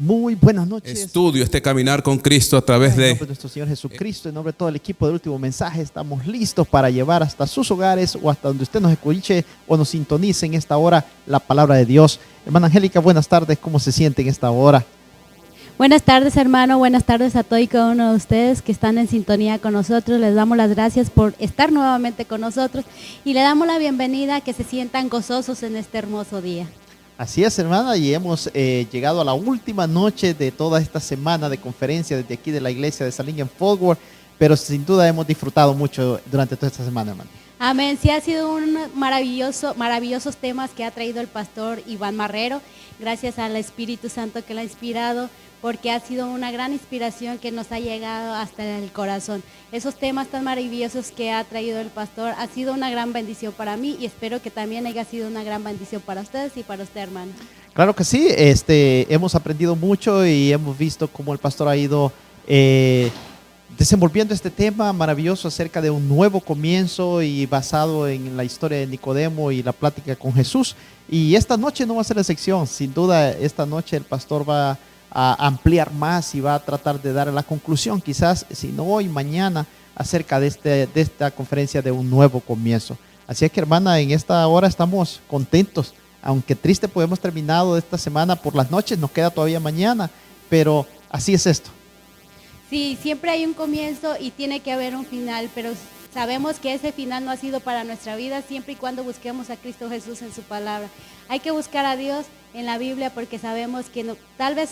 Muy buenas noches. Estudio este caminar con Cristo a través En de... nombre de nuestro Señor Jesucristo, en nombre de todo el equipo del Último Mensaje, estamos listos para llevar hasta sus hogares o hasta donde usted nos escuche o nos sintonice en esta hora la palabra de Dios. Hermana Angélica, buenas tardes. ¿Cómo se siente en esta hora? Buenas tardes, hermano. Buenas tardes a todo y cada uno de ustedes que están en sintonía con nosotros. Les damos las gracias por estar nuevamente con nosotros y le damos la bienvenida a que se sientan gozosos en este hermoso día. Así es, hermana, y hemos llegado a la última noche de toda esta semana de conferencia desde aquí de la iglesia de Saline en Fort Worth, pero sin duda hemos disfrutado mucho durante toda esta semana, hermano. Amén. Sí, ha sido un maravillosos temas que ha traído el pastor Iván Marrero, gracias al Espíritu Santo que lo ha inspirado, porque ha sido una gran inspiración que nos ha llegado hasta el corazón. Esos temas tan maravillosos que ha traído el pastor ha sido una gran bendición para mí y espero que también haya sido una gran bendición para ustedes y para usted, hermano. Claro que sí, hemos aprendido mucho y hemos visto cómo el pastor ha ido desenvolviendo este tema maravilloso acerca de un nuevo comienzo y basado en la historia de Nicodemo y la plática con Jesús. Y esta noche no va a ser la excepción, sin duda esta noche el pastor va a ampliar más y va a tratar de dar la conclusión, quizás si no hoy, mañana, acerca de esta conferencia de un nuevo comienzo. Así es que, hermana, en esta hora estamos contentos, aunque triste podemos terminado esta semana por las noches, nos queda todavía mañana, pero así es esto. Sí, siempre hay un comienzo y tiene que haber un final, pero sabemos que ese final no ha sido para nuestra vida siempre y cuando busquemos a Cristo Jesús en su palabra. Hay que buscar a Dios en la Biblia porque sabemos que tal vez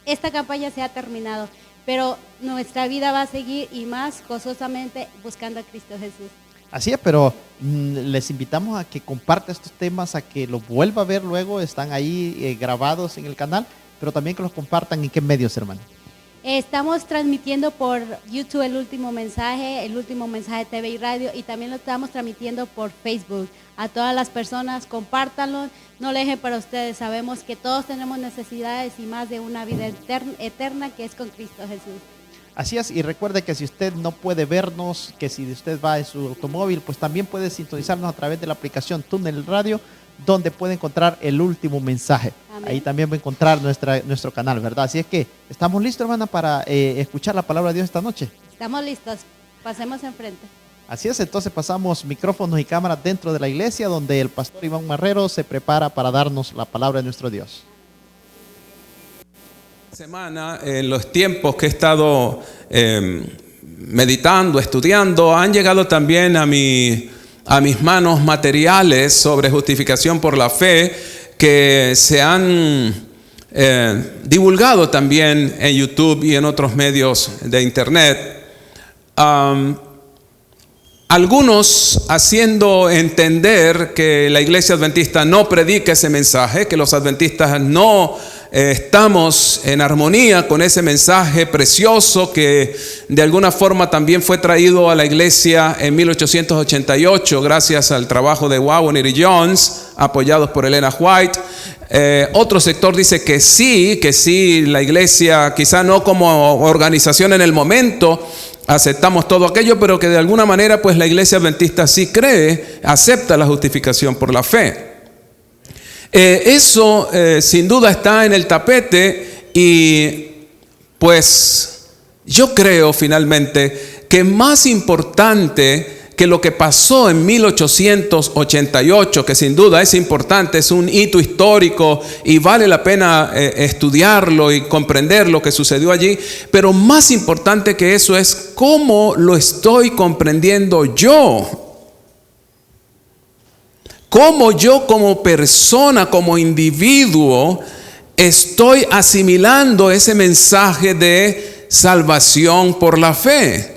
esta campaña se ha terminado, pero nuestra vida va a seguir y más gozosamente buscando a Cristo Jesús. Así es, pero les invitamos a que comparta estos temas, a que los vuelva a ver luego, están ahí grabados en el canal, pero también que los compartan. ¿En qué medios, hermano? Estamos transmitiendo por YouTube el Último Mensaje TV y Radio, y también lo estamos transmitiendo por Facebook. A todas las personas, compártanlo, no lo dejen para ustedes. Sabemos que todos tenemos necesidades y más de una vida eterna que es con Cristo Jesús. Así es, y recuerde que si usted no puede vernos, que si usted va en su automóvil, pues también puede sintonizarnos a través de la aplicación Túnel Radio, donde puede encontrar el Último Mensaje. Amén. Ahí también va a encontrar nuestro canal, ¿verdad? Así es que estamos listos, hermana, para escuchar la palabra de Dios esta noche. Estamos listos, pasemos enfrente. Así es, entonces pasamos micrófonos y cámaras dentro de la iglesia, donde el pastor Iván Marrero se prepara para darnos la palabra de nuestro Dios. Semana, en los tiempos que he estado meditando, estudiando, han llegado también a mis manos materiales sobre justificación por la fe que se han divulgado también en YouTube y en otros medios de internet. Algunos haciendo entender que la iglesia adventista no predica ese mensaje, que los adventistas no estamos en armonía con ese mensaje precioso que de alguna forma también fue traído a la iglesia en 1888 gracias al trabajo de Waggoner y Jones, apoyados por Elena White. Otro sector dice que sí, la iglesia, quizá no como organización en el momento, aceptamos todo aquello, pero que de alguna manera pues la iglesia adventista sí cree, acepta la justificación por la fe. Eso sin duda está en el tapete y pues yo creo finalmente que más importante que lo que pasó en 1888, que sin duda es importante, es un hito histórico y vale la pena estudiarlo y comprender lo que sucedió allí, pero más importante que eso es cómo lo estoy comprendiendo yo. Cómo yo como persona, como individuo, estoy asimilando ese mensaje de salvación por la fe.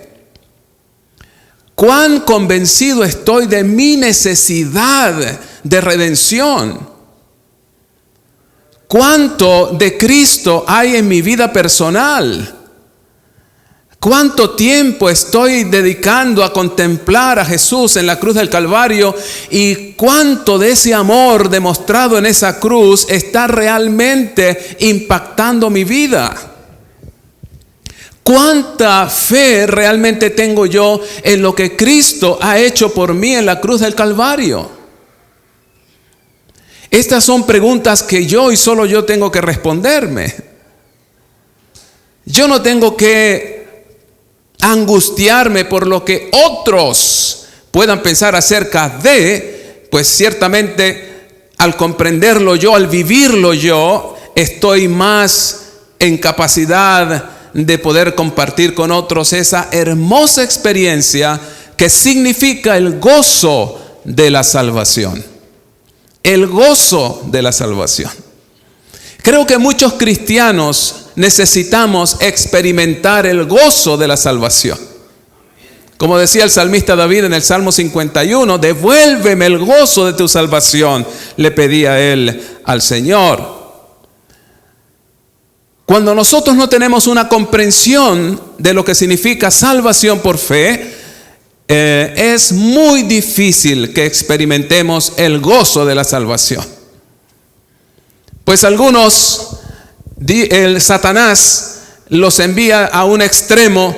Cuán convencido estoy de mi necesidad de redención. Cuánto de Cristo hay en mi vida personal. Cuánto tiempo estoy dedicando a contemplar a Jesús en la cruz del Calvario y cuánto de ese amor demostrado en esa cruz está realmente impactando mi vida. ¿Cuánta fe realmente tengo yo en lo que Cristo ha hecho por mí en la cruz del Calvario? Estas son preguntas que yo y solo yo tengo que responderme. Yo no tengo que angustiarme por lo que otros puedan pensar acerca de, pues ciertamente al comprenderlo yo, al vivirlo yo, estoy más en capacidad de poder compartir con otros esa hermosa experiencia que significa el gozo de la salvación. El gozo de la salvación. Creo que muchos cristianos necesitamos experimentar el gozo de la salvación. Como decía el salmista David en el Salmo 51, devuélveme el gozo de tu salvación, le pedía él al Señor. Cuando nosotros no tenemos una comprensión de lo que significa salvación por fe, es muy difícil que experimentemos el gozo de la salvación. Pues algunos, el Satanás los envía a un extremo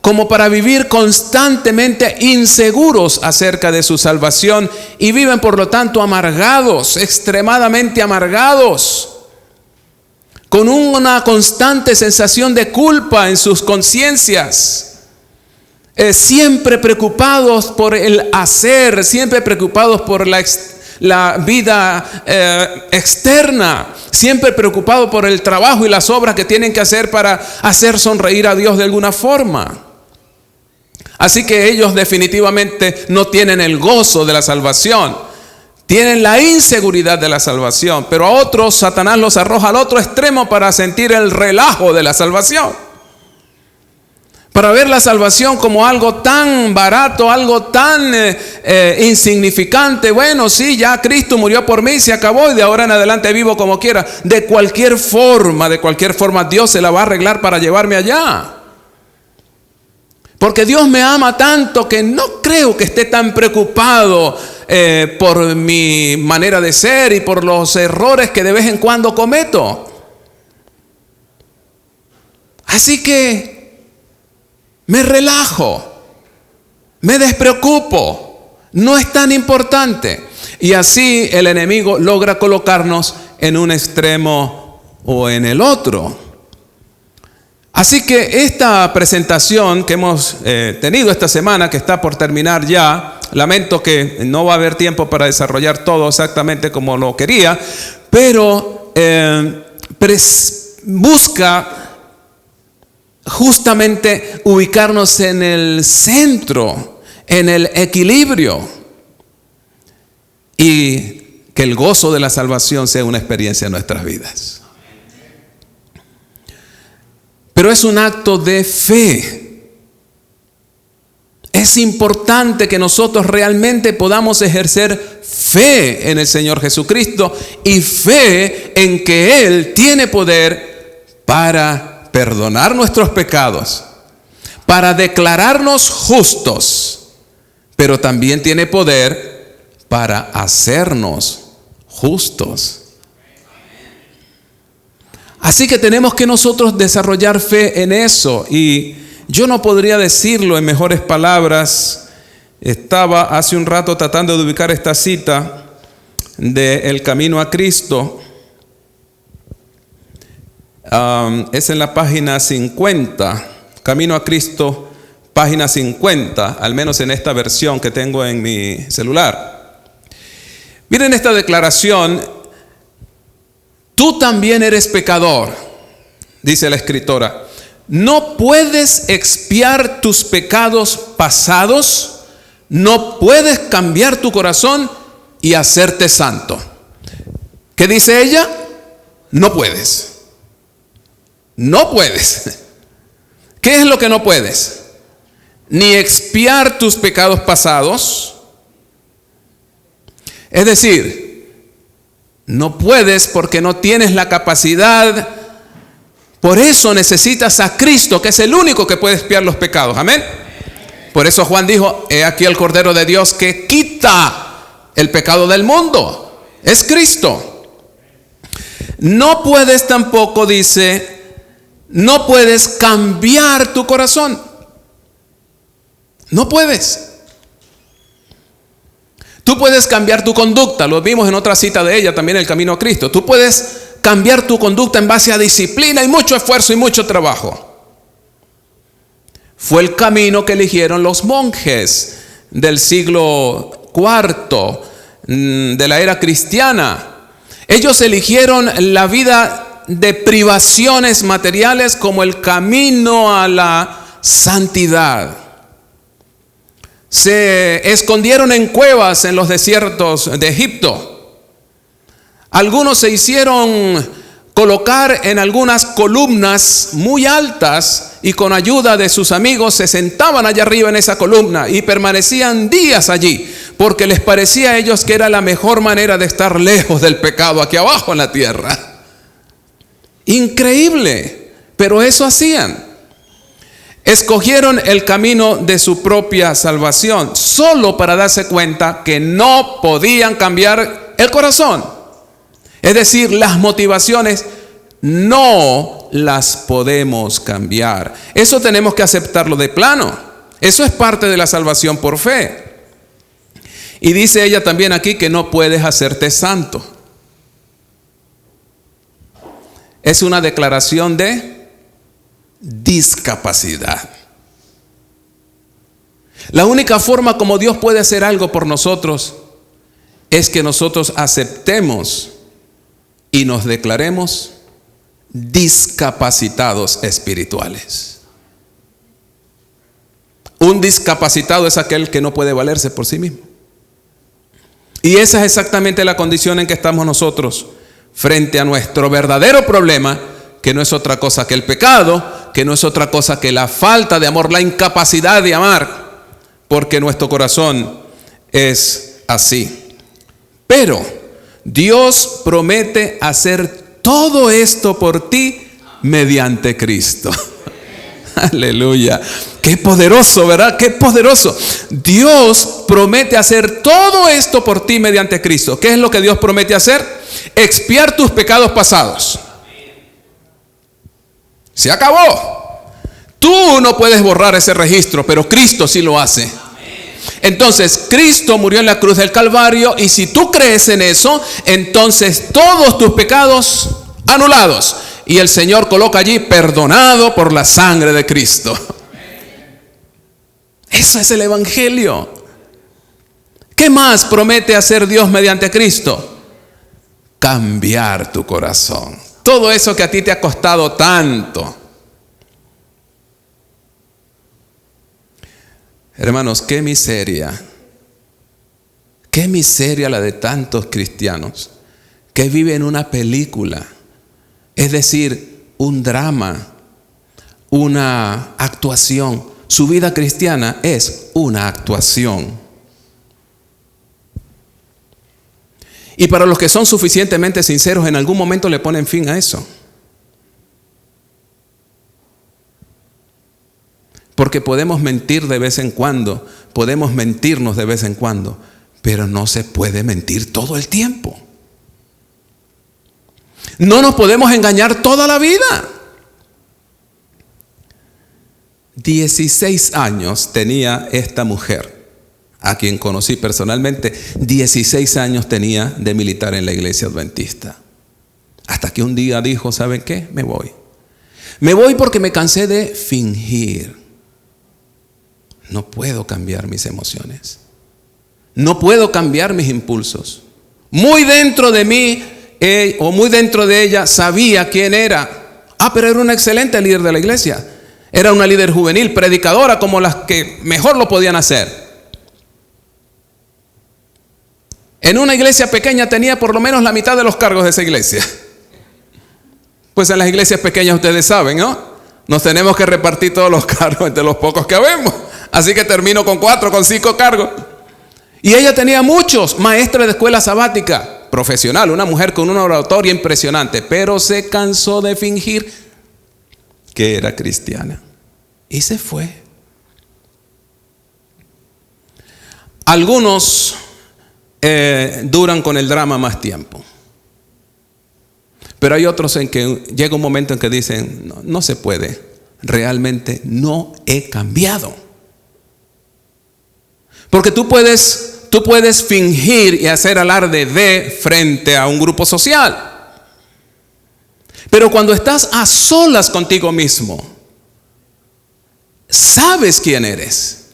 como para vivir constantemente inseguros acerca de su salvación y viven por lo tanto amargados, extremadamente amargados, con una constante sensación de culpa en sus conciencias. Siempre preocupados por el hacer, siempre preocupados por la vida externa, siempre preocupados por el trabajo y las obras que tienen que hacer para hacer sonreír a Dios de alguna forma. Así que ellos definitivamente no tienen el gozo de la salvación, tienen la inseguridad de la salvación, pero a otros Satanás los arroja al otro extremo para sentir el relajo de la salvación. Para ver la salvación como algo tan barato, algo tan insignificante. Bueno, sí, ya Cristo murió por mí, se acabó y de ahora en adelante vivo como quiera. De cualquier forma, Dios se la va a arreglar para llevarme allá. Porque Dios me ama tanto que no creo que esté tan preocupado por mi manera de ser y por los errores que de vez en cuando cometo. Así que me relajo, me despreocupo, no es tan importante. Y así el enemigo logra colocarnos en un extremo o en el otro. Así que esta presentación que hemos tenido esta semana, que está por terminar ya, lamento que no va a haber tiempo para desarrollar todo exactamente como lo quería, pero busca justamente ubicarnos en el centro, en el equilibrio, y que el gozo de la salvación sea una experiencia en nuestras vidas. Pero es un acto de fe. Es importante que nosotros realmente podamos ejercer fe en el Señor Jesucristo y fe en que Él tiene poder para perdonar nuestros pecados, para declararnos justos, pero también tiene poder para hacernos justos. Así que tenemos que nosotros desarrollar fe en eso, y yo no podría decirlo en mejores palabras. Estaba hace un rato tratando de ubicar esta cita de El Camino a Cristo. Es en la página 50, Camino a Cristo, página 50, al menos en esta versión que tengo en mi celular. Miren esta declaración: tú también eres pecador, dice la escritora. No puedes expiar tus pecados pasados, no puedes cambiar tu corazón y hacerte santo. ¿Qué dice ella? No puedes. No puedes. ¿Qué es lo que no puedes? Ni expiar tus pecados pasados. Es decir, no puedes porque no tienes la capacidad. Por eso necesitas a Cristo, que es el único que puede expiar los pecados. Amén. Por eso Juan dijo: he aquí el Cordero de Dios que quita el pecado del mundo. Es Cristo. No puedes tampoco, dice, no puedes cambiar tu corazón. No puedes. Tú puedes cambiar tu conducta. Lo vimos en otra cita de ella, también El Camino a Cristo. Tú puedes cambiar tu conducta en base a disciplina y mucho esfuerzo y mucho trabajo. Fue el camino que eligieron los monjes del siglo IV de la era cristiana. Ellos eligieron la vida de privaciones materiales como el camino a la santidad. Se escondieron en cuevas en los desiertos de Egipto. Algunos se hicieron colocar en algunas columnas muy altas y con ayuda de sus amigos se sentaban allá arriba en esa columna y permanecían días allí porque les parecía a ellos que era la mejor manera de estar lejos del pecado aquí abajo en la tierra. Increíble, pero eso hacían. Escogieron el camino de su propia salvación solo para darse cuenta que no podían cambiar el corazón. Es decir, las motivaciones no las podemos cambiar. Eso tenemos que aceptarlo de plano. Eso es parte de la salvación por fe. Y dice ella también aquí que no puedes hacerte santo. Es una declaración de discapacidad. La única forma como Dios puede hacer algo por nosotros es que nosotros aceptemos y nos declaremos discapacitados espirituales. Un discapacitado es aquel que no puede valerse por sí mismo. Y esa es exactamente la condición en que estamos nosotros frente a nuestro verdadero problema, que no es otra cosa que el pecado, que no es otra cosa que la falta de amor, la incapacidad de amar, porque nuestro corazón es así. Pero Dios promete hacer todo esto por ti mediante Cristo. Aleluya. Qué poderoso, ¿verdad? Qué poderoso. Dios promete hacer todo esto por ti mediante Cristo. ¿Qué es lo que Dios promete hacer? Expiar tus pecados pasados. Se acabó. Tú no puedes borrar ese registro, pero Cristo sí lo hace. Entonces Cristo murió en la cruz del Calvario, y si tú crees en eso, entonces todos tus pecados anulados, y el Señor coloca allí perdonado por la sangre de Cristo. Eso es el Evangelio. ¿Qué más promete hacer Dios mediante Cristo? Cambiar tu corazón. Todo eso que a ti te ha costado tanto. Hermanos, qué miseria la de tantos cristianos que viven una película, es decir, un drama, una actuación. Su vida cristiana es una actuación. Y para los que son suficientemente sinceros, en algún momento le ponen fin a eso. Porque podemos mentir de vez en cuando, podemos mentirnos de vez en cuando, pero no se puede mentir todo el tiempo. No nos podemos engañar toda la vida. 16 años tenía esta mujer, a quien conocí personalmente. 16 años tenía de militar en la iglesia adventista. Hasta que un día dijo, ¿saben qué? Me voy. Me voy porque me cansé de fingir. No puedo cambiar mis emociones. No puedo cambiar mis impulsos. Muy dentro de mí, o muy dentro de ella, sabía quién era. Pero era una excelente líder de la iglesia. Era una líder juvenil, predicadora, como las que mejor lo podían hacer. En una iglesia pequeña tenía por lo menos la mitad de los cargos de esa iglesia. Pues en las iglesias pequeñas ustedes saben, ¿no? Nos tenemos que repartir todos los cargos entre los pocos que habemos. Así que termino con 4, con 5 cargos. Y ella tenía muchos, maestra de escuela sabática, profesional, una mujer con una oratoria impresionante, pero se cansó de fingir que era cristiana y se fue. Algunos duran con el drama más tiempo, pero hay otros en que llega un momento en que dicen, no se puede, realmente no he cambiado. Porque tú puedes fingir y hacer alarde de frente a un grupo social. Pero cuando estás a solas contigo mismo, ¿sabes quién eres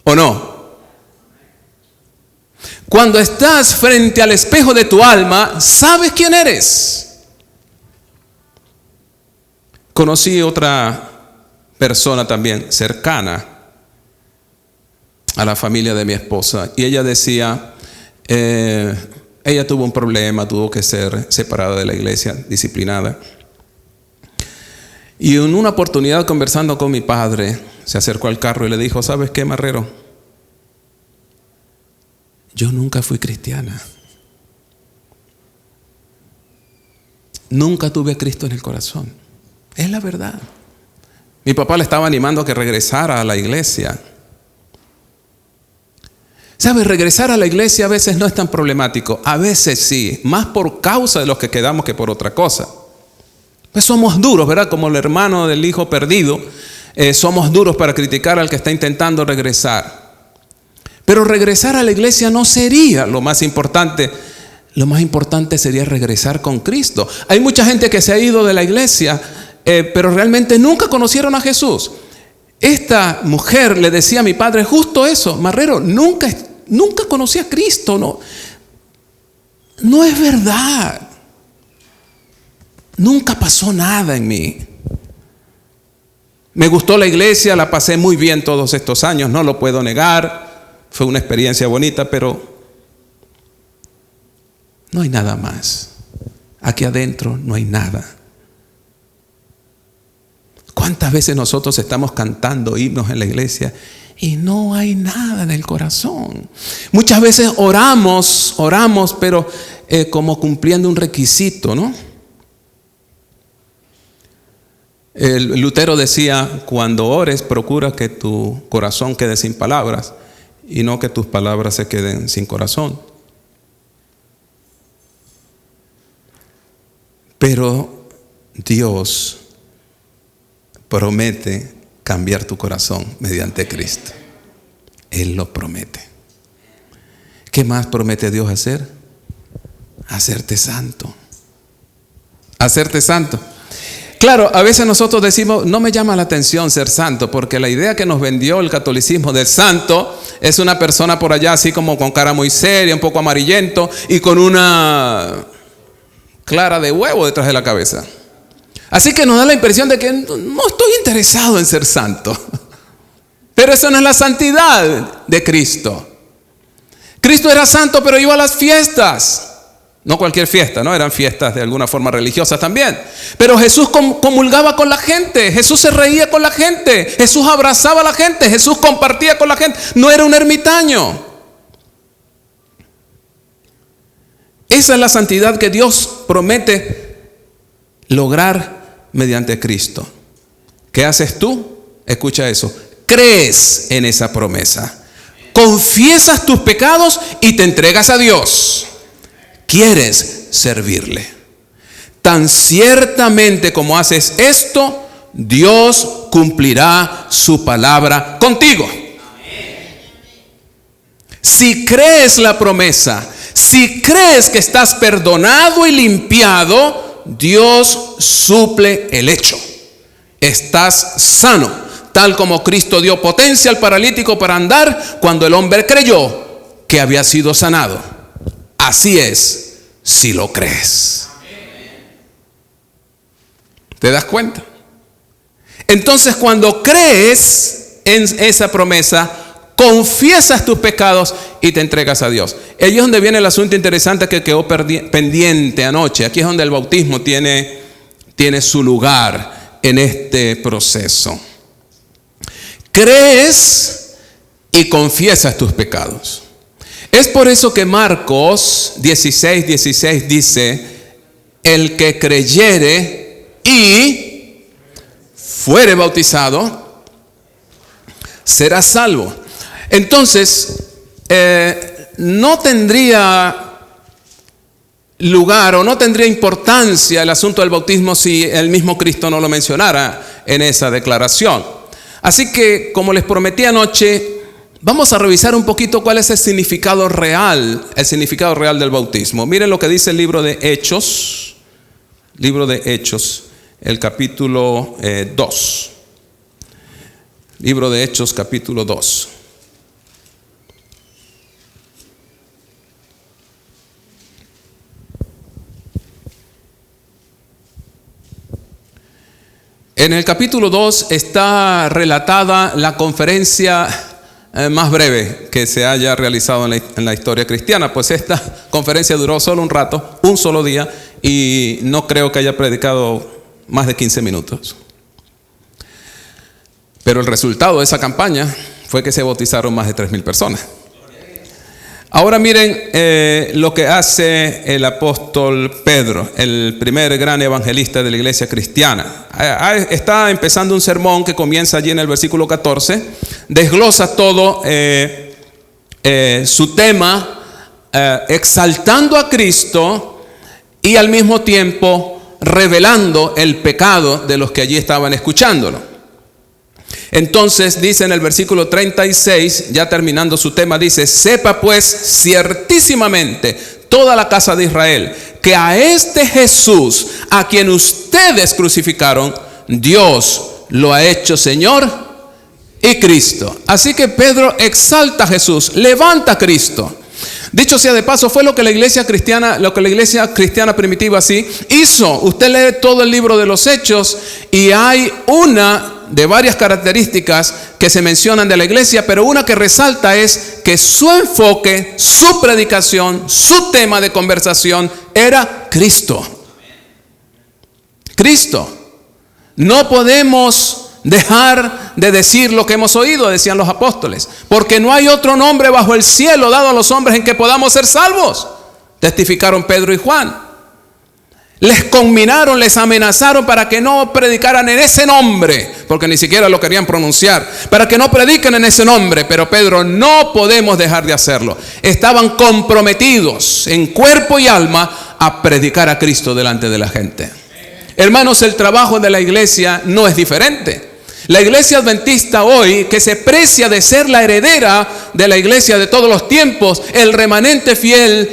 o no? Cuando estás frente al espejo de tu alma, ¿sabes quién eres? Conocí otra persona también cercana a la familia de mi esposa, y ella decía, ella tuvo un problema, tuvo que ser separada de la iglesia, disciplinada. Y en una oportunidad, conversando con mi padre, se acercó al carro y le dijo, ¿sabes qué, Marrero? Yo nunca fui cristiana. Nunca tuve a Cristo en el corazón. Es la verdad. Mi papá le estaba animando a que regresara a la iglesia. ¿Sabes? Regresar a la iglesia a veces no es tan problemático. A veces sí, más por causa de los que quedamos que por otra cosa. Pues somos duros, ¿verdad? Como el hermano del hijo perdido, somos duros para criticar al que está intentando regresar. Pero regresar a la iglesia no sería lo más importante. Lo más importante sería regresar con Cristo. Hay mucha gente que se ha ido de la iglesia, pero realmente nunca conocieron a Jesús. Esta mujer le decía a mi padre justo eso: Marrero, nunca conocí a Cristo. No es verdad. Nunca pasó nada en mí. Me gustó la iglesia, la pasé muy bien todos estos años, no lo puedo negar. Fue una experiencia bonita, pero no hay nada más. Aquí adentro no hay nada. ¿Cuántas veces nosotros estamos cantando himnos en la iglesia y no hay nada en el corazón? Muchas veces oramos, pero como cumpliendo un requisito, ¿no? El Lutero decía, cuando ores, procura que tu corazón quede sin palabras y no que tus palabras se queden sin corazón. Pero Dios promete cambiar tu corazón mediante Cristo. Él lo promete. ¿Qué más promete Dios hacer? Hacerte santo. Hacerte santo. Claro, a veces nosotros decimos, no me llama la atención ser santo, porque la idea que nos vendió el catolicismo del santo es una persona por allá así como con cara muy seria, un poco amarillento y con una clara de huevo detrás de la cabeza. Así que nos da la impresión de que no estoy interesado en ser santo. Pero eso no es la santidad de Cristo. Cristo era santo, pero iba a las fiestas. No cualquier fiesta, ¿no? Eran fiestas de alguna forma religiosas también. Pero Jesús comulgaba con la gente. Jesús se reía con la gente. Jesús abrazaba a la gente. Jesús compartía con la gente. No era un ermitaño. Esa es la santidad que Dios promete lograr mediante Cristo. ¿Qué haces tú? Escucha eso. Crees en esa promesa. Confiesas tus pecados y te entregas a Dios. Quieres servirle. Tan ciertamente como haces esto, Dios cumplirá su palabra contigo. Si crees la promesa, si crees que estás perdonado y limpiado, Dios suple el hecho. Estás sano, tal como Cristo dio potencia al paralítico para andar cuando el hombre creyó que había sido sanado. Así es, si lo crees. ¿Te das cuenta? Entonces, cuando crees en esa promesa, confiesas tus pecados y te entregas a Dios. Ahí es donde viene el asunto interesante que quedó pendiente anoche. Aquí es donde el bautismo tiene su lugar en este proceso. Crees y confiesas tus pecados. Es por eso que Marcos 16:16 dice: el que creyere y fuere bautizado será salvo. Entonces, no tendría lugar o no tendría importancia el asunto del bautismo si el mismo Cristo no lo mencionara en esa declaración. Así que, como les prometí anoche, vamos a revisar un poquito cuál es el significado real del bautismo. Miren lo que dice el libro de Hechos. Libro de Hechos. el capítulo 2. Libro de Hechos, capítulo 2. En el capítulo 2 está relatada la conferencia más breve que se haya realizado en la historia cristiana, pues esta conferencia duró solo un rato, un solo día, y no creo que haya predicado más de 15 minutos. Pero el resultado de esa campaña fue que se bautizaron más de 3,000 personas. Ahora miren lo que hace el apóstol Pedro, el primer gran evangelista de la iglesia cristiana. Está empezando un sermón que comienza allí en el versículo 14, desglosa todo su tema, exaltando a Cristo y al mismo tiempo revelando el pecado de los que allí estaban escuchándolo. Entonces dice en el versículo 36, ya terminando su tema, dice: sepa pues ciertísimamente toda la casa de Israel que a este Jesús, a quien ustedes crucificaron, Dios lo ha hecho Señor y Cristo. Así que Pedro exalta a Jesús, levanta a Cristo. Dicho sea de paso, fue lo que la iglesia cristiana primitiva sí hizo. Usted lee todo el libro de los Hechos y hay una de varias características que se mencionan de la iglesia, pero una que resalta es que su enfoque, su predicación, su tema de conversación era Cristo. Cristo. No podemos dejar de decir lo que hemos oído, decían los apóstoles, porque no hay otro nombre bajo el cielo dado a los hombres en que podamos ser salvos, testificaron Pedro y Juan. Les conminaron, les amenazaron para que no predicaran en ese nombre, porque ni siquiera lo querían pronunciar, para que no prediquen en ese nombre. Pero Pedro: no podemos dejar de hacerlo. Estaban comprometidos en cuerpo y alma a predicar a Cristo delante de la gente. Hermanos, el trabajo de la iglesia no es diferente. La iglesia adventista hoy, que se precia de ser la heredera de la iglesia de todos los tiempos, el remanente fiel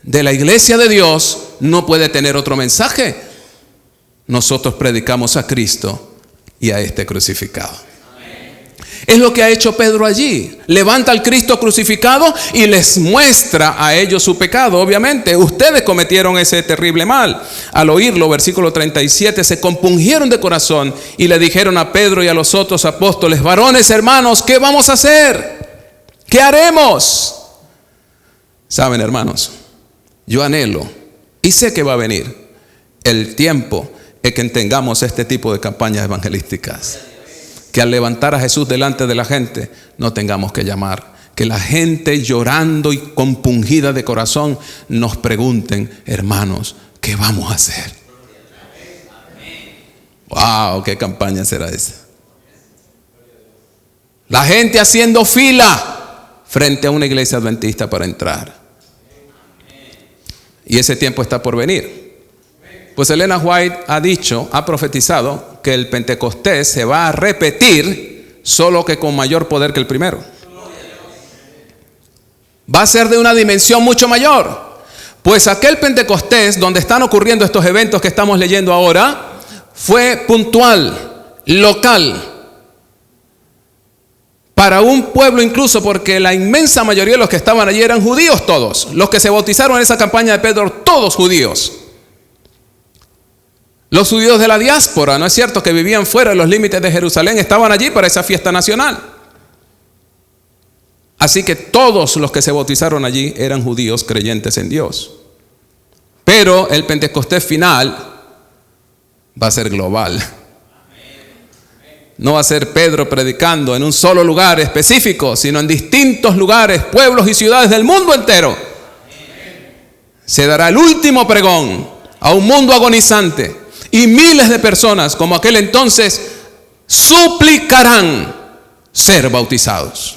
de la iglesia de Dios, no puede tener otro mensaje. Nosotros predicamos a Cristo y a este crucificado. Es lo que ha hecho Pedro allí. Levanta al Cristo crucificado y les muestra a ellos su pecado. Obviamente, ustedes cometieron ese terrible mal. Al oírlo, versículo 37, se compungieron de corazón y le dijeron a Pedro y a los otros apóstoles: varones, hermanos, ¿qué vamos a hacer? ¿Qué haremos? Saben, hermanos, yo anhelo y sé que va a venir el tiempo en que tengamos este tipo de campañas evangelísticas. Que al levantar a Jesús delante de la gente no tengamos que llamar. Que la gente llorando y compungida de corazón nos pregunten: hermanos, ¿qué vamos a hacer? ¡Wow! ¿Qué campaña será esa? La gente haciendo fila frente a una iglesia adventista para entrar. Y ese tiempo está por venir. Pues Elena White ha profetizado que el Pentecostés se va a repetir, solo que con mayor poder que el primero. Va a ser de una dimensión mucho mayor. Pues aquel Pentecostés donde están ocurriendo estos eventos que estamos leyendo ahora, fue puntual, local, para un pueblo incluso, porque la inmensa mayoría de los que estaban allí eran judíos todos. Los que se bautizaron en esa campaña de Pedro, todos judíos. Los judíos de la diáspora, ¿no es cierto?, que vivían fuera de los límites de Jerusalén, estaban allí para esa fiesta nacional. Así que todos los que se bautizaron allí eran judíos creyentes en Dios. Pero el Pentecostés final va a ser global. No va a ser Pedro predicando en un solo lugar específico, sino en distintos lugares, pueblos y ciudades del mundo entero. Se dará el último pregón a un mundo agonizante, y miles de personas como aquel entonces suplicarán ser bautizados.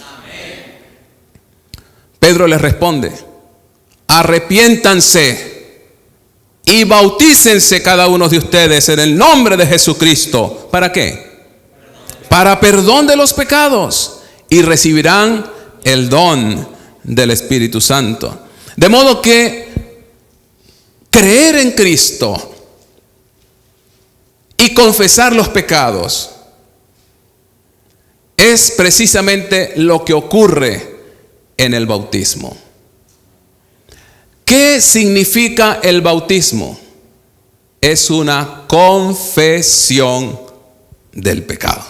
Pedro les responde: arrepiéntanse y bautícense cada uno de ustedes en el nombre de Jesucristo. ¿Para qué? Para perdón de los pecados, y recibirán el don del Espíritu Santo. De modo que creer en Cristo y confesar los pecados. Es precisamente lo que ocurre en el bautismo. ¿Qué significa el bautismo? Es una confesión del pecado.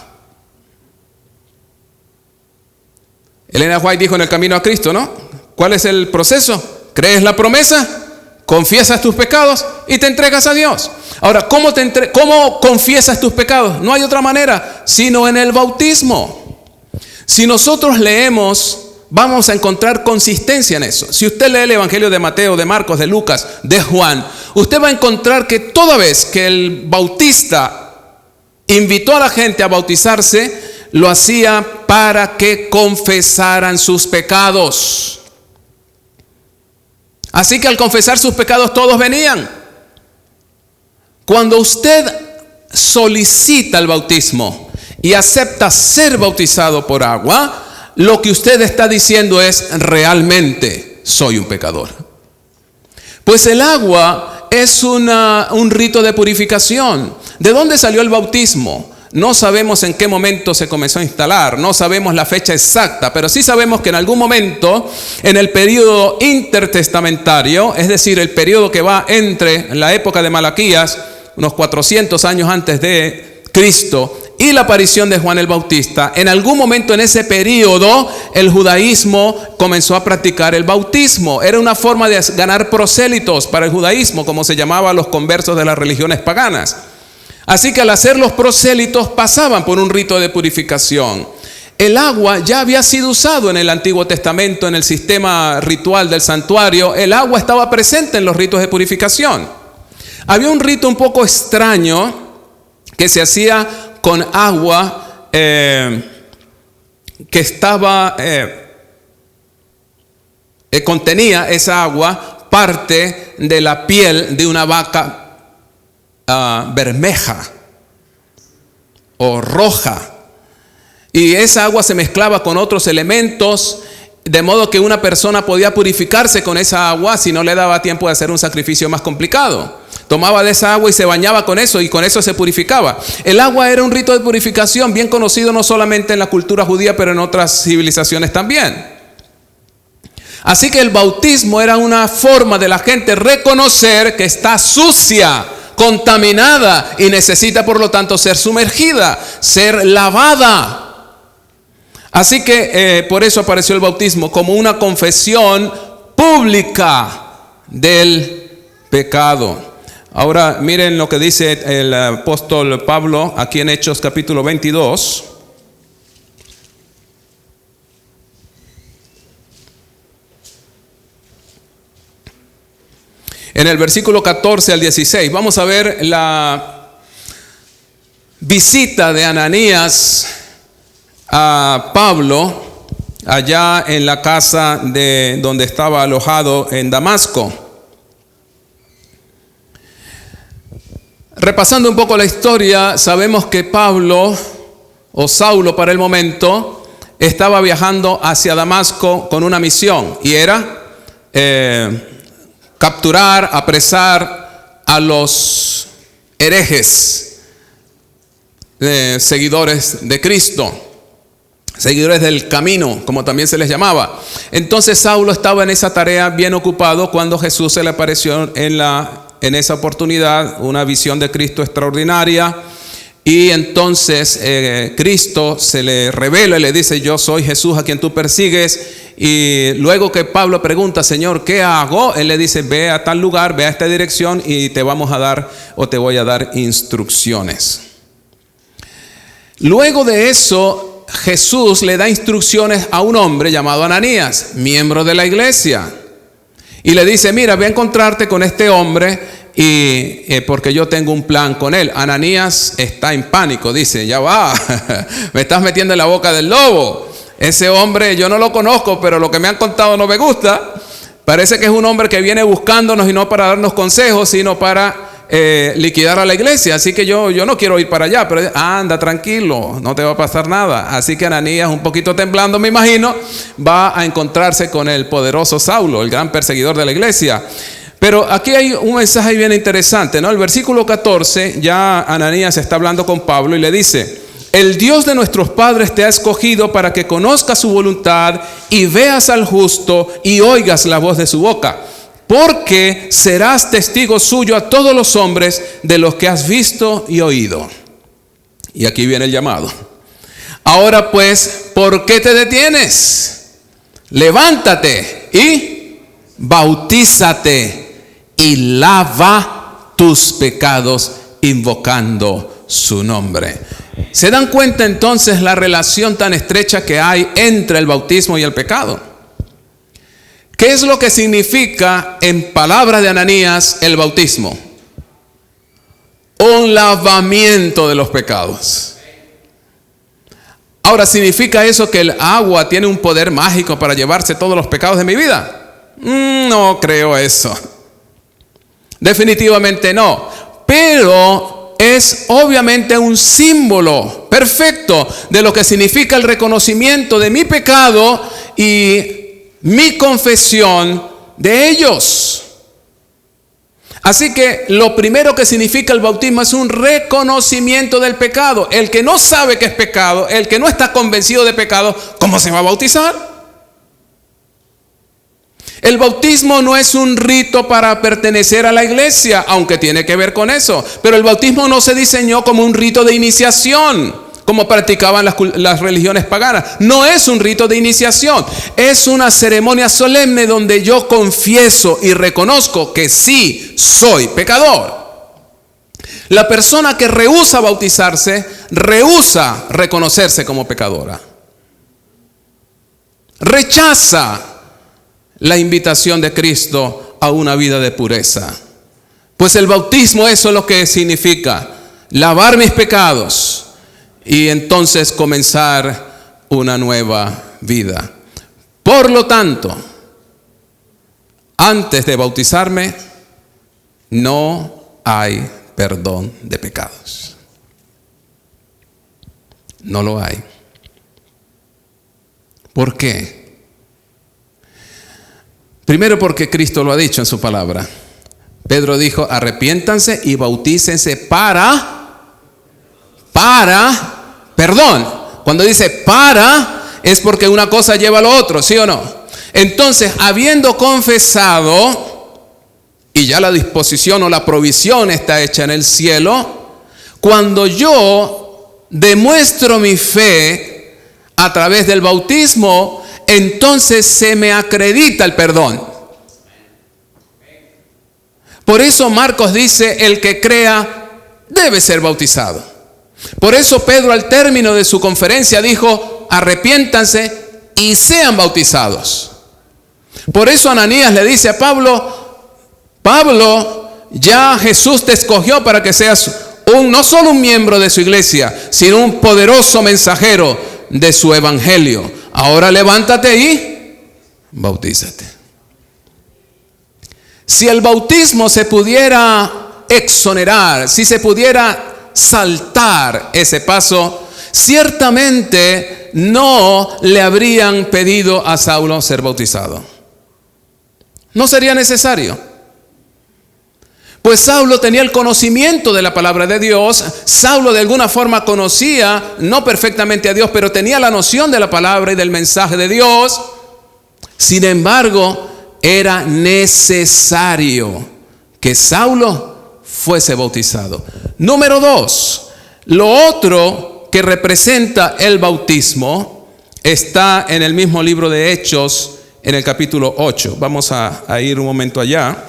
Elena White dijo en El Camino a Cristo, ¿no? ¿Cuál es el proceso? ¿Crees la promesa? Confiesas tus pecados y te entregas a Dios. Ahora, ¿cómo confiesas tus pecados? No hay otra manera, sino en el bautismo. Si nosotros leemos, vamos a encontrar consistencia en eso. Si usted lee el Evangelio de Mateo, de Marcos, de Lucas, de Juan, usted va a encontrar que toda vez que el bautista invitó a la gente a bautizarse, lo hacía para que confesaran sus pecados. Así que al confesar sus pecados todos venían. Cuando usted solicita el bautismo y acepta ser bautizado por agua, lo que usted está diciendo es: realmente soy un pecador. Pues el agua es un rito de purificación. ¿De dónde salió el bautismo? No sabemos en qué momento se comenzó a instalar, no sabemos la fecha exacta, pero sí sabemos que en algún momento, en el periodo intertestamentario, es decir, el periodo que va entre la época de Malaquías, unos 400 años antes de Cristo, y la aparición de Juan el Bautista, en algún momento en ese periodo, el judaísmo comenzó a practicar el bautismo. Era una forma de ganar prosélitos para el judaísmo, como se llamaba a los conversos de las religiones paganas. Así que al hacer los prosélitos pasaban por un rito de purificación. El agua ya había sido usado en el Antiguo Testamento, en el sistema ritual del santuario. El agua estaba presente en los ritos de purificación. Había un rito un poco extraño que se hacía con agua que contenía esa agua parte de la piel de una vaca bermeja o roja, y esa agua se mezclaba con otros elementos, de modo que una persona podía purificarse con esa agua si no le daba tiempo de hacer un sacrificio más complicado. Tomaba de esa agua y se bañaba con eso, y con eso se purificaba. El agua era un rito de purificación bien conocido no solamente en la cultura judía, pero en otras civilizaciones también. Así que el bautismo era una forma de la gente reconocer que está sucia, contaminada, y necesita por lo tanto ser sumergida, ser lavada. Así que por eso apareció el bautismo como una confesión pública del pecado. Ahora miren lo que dice el apóstol Pablo aquí en Hechos capítulo 22. En el versículo 14 al 16, vamos a ver la visita de Ananías a Pablo allá en la casa de donde estaba alojado en Damasco. Repasando un poco la historia, sabemos que Pablo, o Saulo para el momento, estaba viajando hacia Damasco con una misión, y era capturar, apresar a los herejes, seguidores de Cristo, seguidores del camino, como también se les llamaba. Entonces Saulo estaba en esa tarea bien ocupado cuando Jesús se le apareció en esa oportunidad, una visión de Cristo extraordinaria. Y entonces Cristo se le revela y le dice: yo soy Jesús a quien tú persigues. Y luego que Pablo pregunta: Señor, ¿qué hago? Él le dice: ve a tal lugar, ve a esta dirección y te vamos a dar, o te voy a dar instrucciones. Luego de eso, Jesús le da instrucciones a un hombre llamado Ananías, miembro de la iglesia. Y le dice: mira, ve a encontrarte con este hombre, y porque yo tengo un plan con él. Ananías está en pánico, dice: ya va, me estás metiendo en la boca del lobo. Ese hombre yo no lo conozco, pero lo que me han contado no me gusta. Parece que es un hombre que viene buscándonos, y no para darnos consejos, sino para liquidar a la iglesia. Así que yo no quiero ir para allá. Pero anda, tranquilo, no te va a pasar nada. Así que Ananías, un poquito temblando, me imagino, va a encontrarse con el poderoso Saulo, el gran perseguidor de la iglesia. Pero aquí hay un mensaje bien interesante, ¿no? El versículo 14, ya Ananías está hablando con Pablo y le dice: el Dios de nuestros padres te ha escogido para que conozcas su voluntad y veas al justo y oigas la voz de su boca, porque serás testigo suyo a todos los hombres de los que has visto y oído. Y aquí viene el llamado. Ahora pues, ¿por qué te detienes? Levántate y bautízate y lava tus pecados invocando su nombre. ¿Se dan cuenta entonces la relación tan estrecha que hay entre el bautismo y el pecado? ¿Qué es lo que significa en palabras de Ananías el bautismo? Un lavamiento de los pecados. Ahora, ¿significa eso que el agua tiene un poder mágico para llevarse todos los pecados de mi vida? No creo eso. Definitivamente no. Pero es obviamente un símbolo perfecto de lo que significa el reconocimiento de mi pecado y mi confesión de ellos. Así que lo primero que significa el bautismo es un reconocimiento del pecado. El que no sabe que es pecado, el que no está convencido de pecado, ¿cómo se va a bautizar? El bautismo no es un rito para pertenecer a la iglesia, aunque tiene que ver con eso. Pero el bautismo no se diseñó como un rito de iniciación, como practicaban las religiones paganas. No es un rito de iniciación, es una ceremonia solemne donde yo confieso y reconozco que sí soy pecador. La persona que rehúsa bautizarse, rehúsa reconocerse como pecadora. Rechaza la invitación de Cristo a una vida de pureza. Pues el bautismo, eso es lo que significa: lavar mis pecados y entonces comenzar una nueva vida. Por lo tanto, antes de bautizarme, no hay perdón de pecados. No lo hay. ¿Por qué? Primero, porque Cristo lo ha dicho en su palabra. Pedro dijo: arrepiéntanse y bautícense para perdón. Cuando dice para, es porque una cosa lleva a lo otro, ¿sí o no? Entonces, habiendo confesado, y ya la disposición o la provisión está hecha en el cielo, cuando yo demuestro mi fe a través del bautismo, entonces se me acredita el perdón. Por eso Marcos dice: el que crea debe ser bautizado. Por eso Pedro, al término de su conferencia, dijo: arrepiéntanse y sean bautizados. Por eso Ananías le dice a Pablo: Pablo, ya Jesús te escogió para que seas no solo un miembro de su iglesia, sino un poderoso mensajero de su evangelio. Ahora levántate y bautízate. Si el bautismo se pudiera exonerar, si se pudiera saltar ese paso, ciertamente no le habrían pedido a Saulo ser bautizado. No sería necesario. Pues Saulo tenía el conocimiento de la palabra de Dios. Saulo de alguna forma conocía, no perfectamente a Dios, pero tenía la noción de la palabra y del mensaje de Dios. Sin embargo, era necesario que Saulo fuese bautizado. Número 2, lo otro que representa el bautismo está en el mismo libro de Hechos, en el capítulo 8. Vamos a ir un momento allá.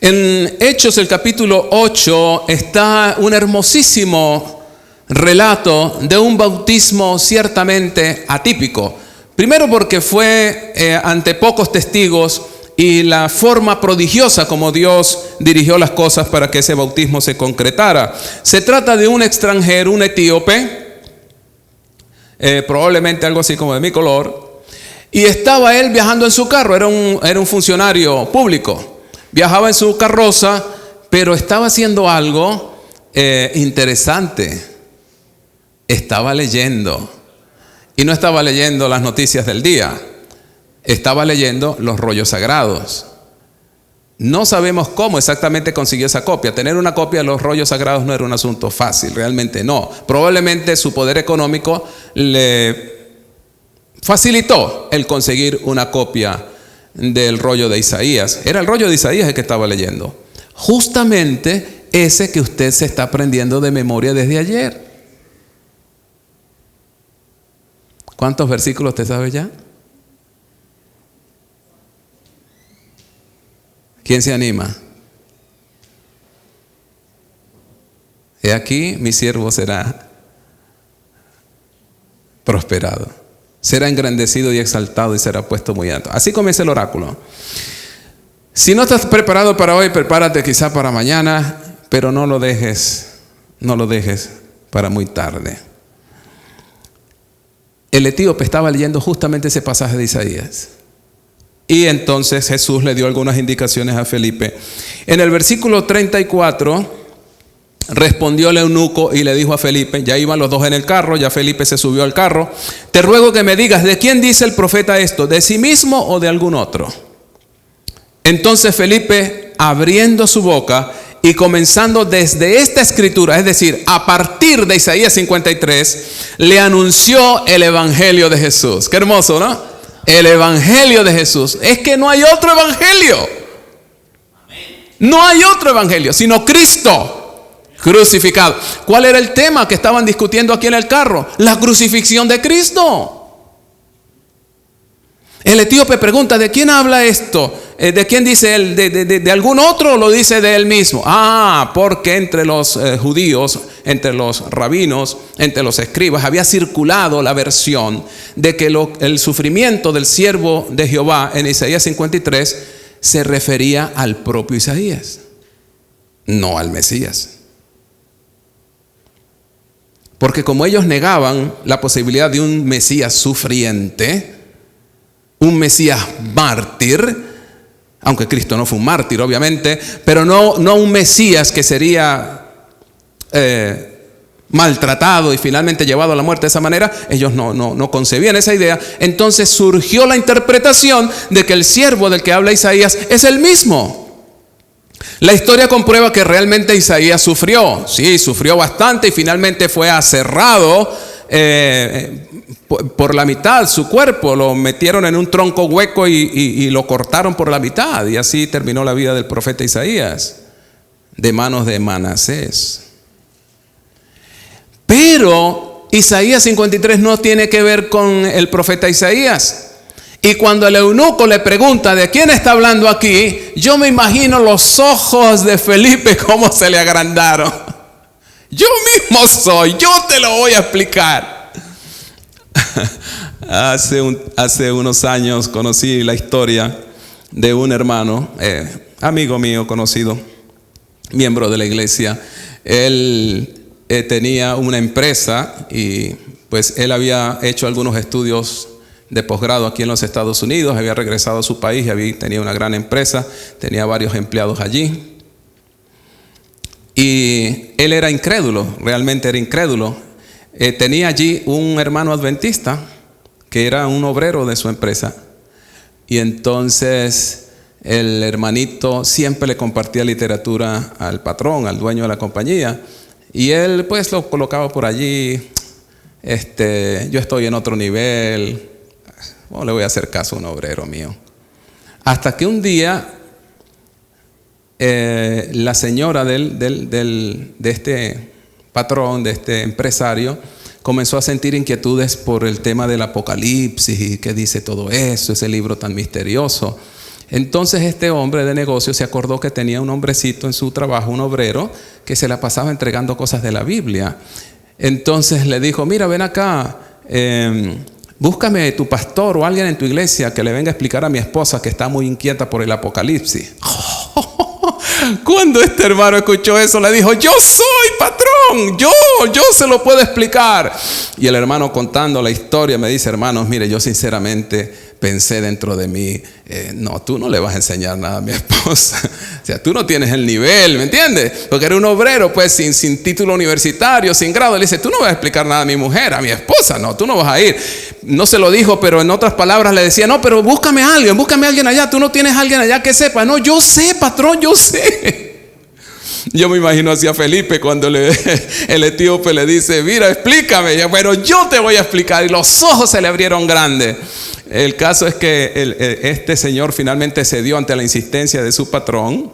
En Hechos, el capítulo 8, está un hermosísimo relato de un bautismo ciertamente atípico. Primero porque fue ante pocos testigos y la forma prodigiosa como Dios dirigió las cosas para que ese bautismo se concretara. Se trata de un extranjero, un etíope, probablemente algo así como de mi color, y estaba él viajando en su carro, era un funcionario público. Viajaba en su carroza, pero estaba haciendo algo interesante. estaba leyendo. Y no estaba leyendo las noticias del día, estaba leyendo los rollos sagrados. No sabemos cómo exactamente consiguió esa copia. Tener una copia de los rollos sagrados no era un asunto fácil, realmente no. Probablemente su poder económico le facilitó el conseguir una copia del rollo de Isaías. Era el rollo de Isaías el que estaba leyendo. Justamente ese que usted se está aprendiendo de memoria desde ayer. ¿Cuántos versículos te sabes ya? ¿Quién se anima? He aquí, mi siervo será prosperado, será engrandecido y exaltado y será puesto muy alto. Así comienza el oráculo. Si no estás preparado para hoy, prepárate quizá para mañana, pero no lo dejes para muy tarde. El etíope estaba leyendo justamente ese pasaje de Isaías. Y entonces Jesús le dio algunas indicaciones a Felipe. En el versículo 34, respondió el eunuco y le dijo a Felipe, ya iban los dos en el carro, ya Felipe se subió al carro. Te ruego que me digas, ¿de quién dice el profeta esto? ¿De sí mismo o de algún otro? Entonces Felipe, abriendo su boca y comenzando desde esta escritura, es decir, a partir de Isaías 53, le anunció el evangelio de Jesús. Qué hermoso, ¿no? El evangelio de Jesús. Es que no hay otro evangelio. No hay otro evangelio, sino Cristo crucificado. ¿Cuál era el tema que estaban discutiendo aquí en el carro? La crucifixión de Cristo. El etíope pregunta, ¿de quién habla esto? ¿De quién dice él? ¿De algún otro o lo dice de él mismo? Porque entre los judíos, entre los rabinos, entre los escribas, había circulado la versión de que el sufrimiento del siervo de Jehová en Isaías 53 se refería al propio Isaías, no al Mesías. Porque como ellos negaban la posibilidad de un Mesías sufriente, un Mesías mártir, aunque Cristo no fue un mártir obviamente, pero no un Mesías que sería maltratado y finalmente llevado a la muerte de esa manera, ellos no concebían esa idea. Entonces surgió la interpretación de que el siervo del que habla Isaías es el mismo. La historia comprueba que realmente Isaías sufrió, sí, sufrió bastante y finalmente fue aserrado por la mitad. Su cuerpo lo metieron en un tronco hueco y lo cortaron por la mitad, y así terminó la vida del profeta Isaías de manos de Manasés. Pero Isaías 53 no tiene que ver con el profeta Isaías. Y cuando el eunuco le pregunta ¿de quién está hablando aquí?, yo me imagino los ojos de Felipe cómo se le agrandaron. Yo mismo soy, yo te lo voy a explicar. Hace unos años conocí la historia de un hermano, amigo mío conocido, miembro de la iglesia. Él tenía una empresa y pues él había hecho algunos estudios de posgrado aquí en los Estados Unidos, había regresado a su país y tenía una gran empresa, tenía varios empleados allí. Y él era incrédulo, realmente era incrédulo. Tenía allí un hermano adventista que era un obrero de su empresa. Y entonces el hermanito siempre le compartía literatura al patrón, al dueño de la compañía. Y él pues lo colocaba por allí. Yo estoy en otro nivel. ¿Cómo le voy a hacer caso a un obrero mío? Hasta que un día la señora de este patrón, de este empresario, comenzó a sentir inquietudes por el tema del Apocalipsis y qué dice todo eso, ese libro tan misterioso. Entonces este hombre de negocio se acordó que tenía un hombrecito en su trabajo, un obrero, que se la pasaba entregando cosas de la Biblia. Entonces le dijo, mira, ven acá, búscame tu pastor o alguien en tu iglesia que le venga a explicar a mi esposa que está muy inquieta por el Apocalipsis. Cuando este hermano escuchó eso, le dijo, yo soy patrón, yo se lo puedo explicar. Y el hermano, contando la historia, me dice, hermanos, mire, yo sinceramente pensé dentro de mí, no, tú no le vas a enseñar nada a mi esposa. O sea, tú no tienes el nivel, ¿me entiendes? Porque era un obrero, pues, sin título universitario, sin grado. Le dice, tú no vas a explicar nada a mi mujer, a mi esposa, no, tú no vas a ir. No se lo dijo, pero en otras palabras le decía, no, pero búscame a alguien allá. Tú no tienes a alguien allá que sepa. No, yo sé, patrón, yo sé. Yo me imagino así a Felipe cuando el etíope le dice, mira, explícame. Pero yo te voy a explicar. Y los ojos se le abrieron grandes. El caso es que este señor finalmente cedió ante la insistencia de su patrón.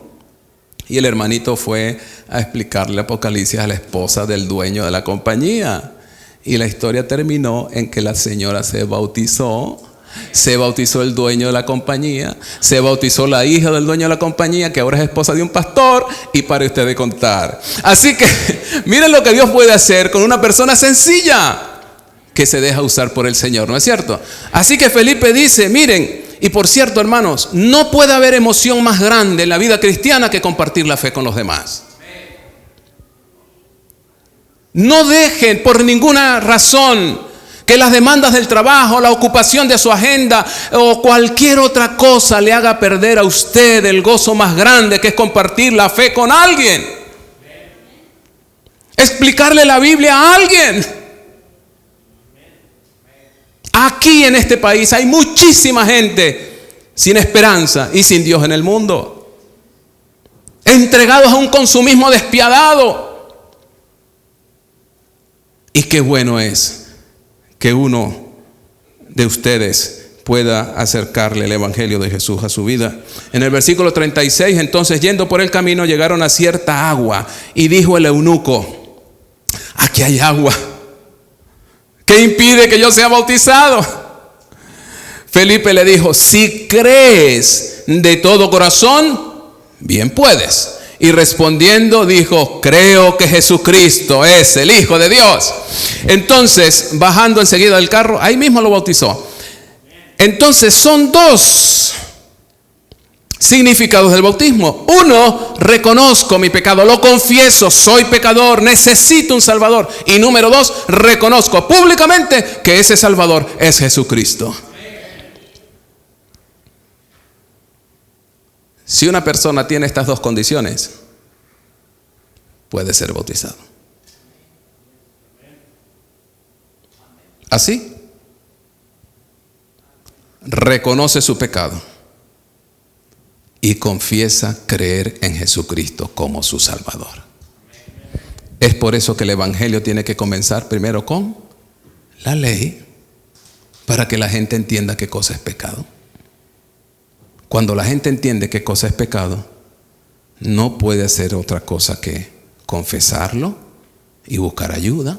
Y el hermanito fue a explicarle Apocalipsis a la esposa del dueño de la compañía. Y la historia terminó en que la señora se bautizó el dueño de la compañía, se bautizó la hija del dueño de la compañía, que ahora es esposa de un pastor, y para usted de contar. Así que miren lo que Dios puede hacer con una persona sencilla que se deja usar por el Señor, ¿no es cierto? Así que Felipe dice, miren, y por cierto, hermanos, no puede haber emoción más grande en la vida cristiana que compartir la fe con los demás. No dejen por ninguna razón que las demandas del trabajo, la ocupación de su agenda o cualquier otra cosa le haga perder a usted el gozo más grande, que es compartir la fe con alguien. Explicarle la Biblia a alguien. Aquí en este país hay muchísima gente sin esperanza y sin Dios en el mundo, entregados a un consumismo despiadado. Y qué bueno es que uno de ustedes pueda acercarle el evangelio de Jesús a su vida. En el versículo 36, entonces, yendo por el camino, llegaron a cierta agua, y dijo el eunuco, aquí hay agua, ¿qué impide que yo sea bautizado? Felipe le dijo, si crees de todo corazón, bien puedes. Y respondiendo dijo, creo que Jesucristo es el Hijo de Dios. Entonces, bajando enseguida del carro, ahí mismo lo bautizó. Entonces, son dos significados del bautismo. Uno, reconozco mi pecado, lo confieso, soy pecador, necesito un Salvador. Y número dos, reconozco públicamente que ese Salvador es Jesucristo. Si una persona tiene estas dos condiciones, puede ser bautizado. Así, reconoce su pecado y confiesa creer en Jesucristo como su Salvador. Es por eso que el evangelio tiene que comenzar primero con la ley, para que la gente entienda qué cosa es pecado. Cuando la gente entiende qué cosa es pecado, no puede hacer otra cosa que confesarlo y buscar ayuda.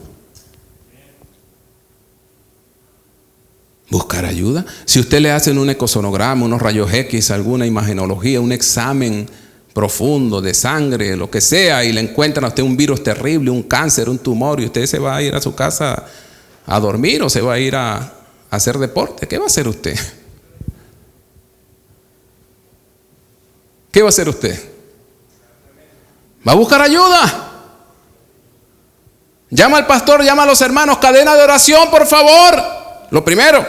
Buscar ayuda. Si usted le hacen un ecosonograma, unos rayos X, alguna imagenología, un examen profundo de sangre, lo que sea, y le encuentran a usted un virus terrible, un cáncer, un tumor, y usted se va a ir a su casa a dormir o se va a ir a hacer deporte, ¿qué va a hacer usted? ¿Qué va a hacer usted? ¿Va a buscar ayuda? Llama al pastor, llama a los hermanos, cadena de oración, por favor. Lo primero.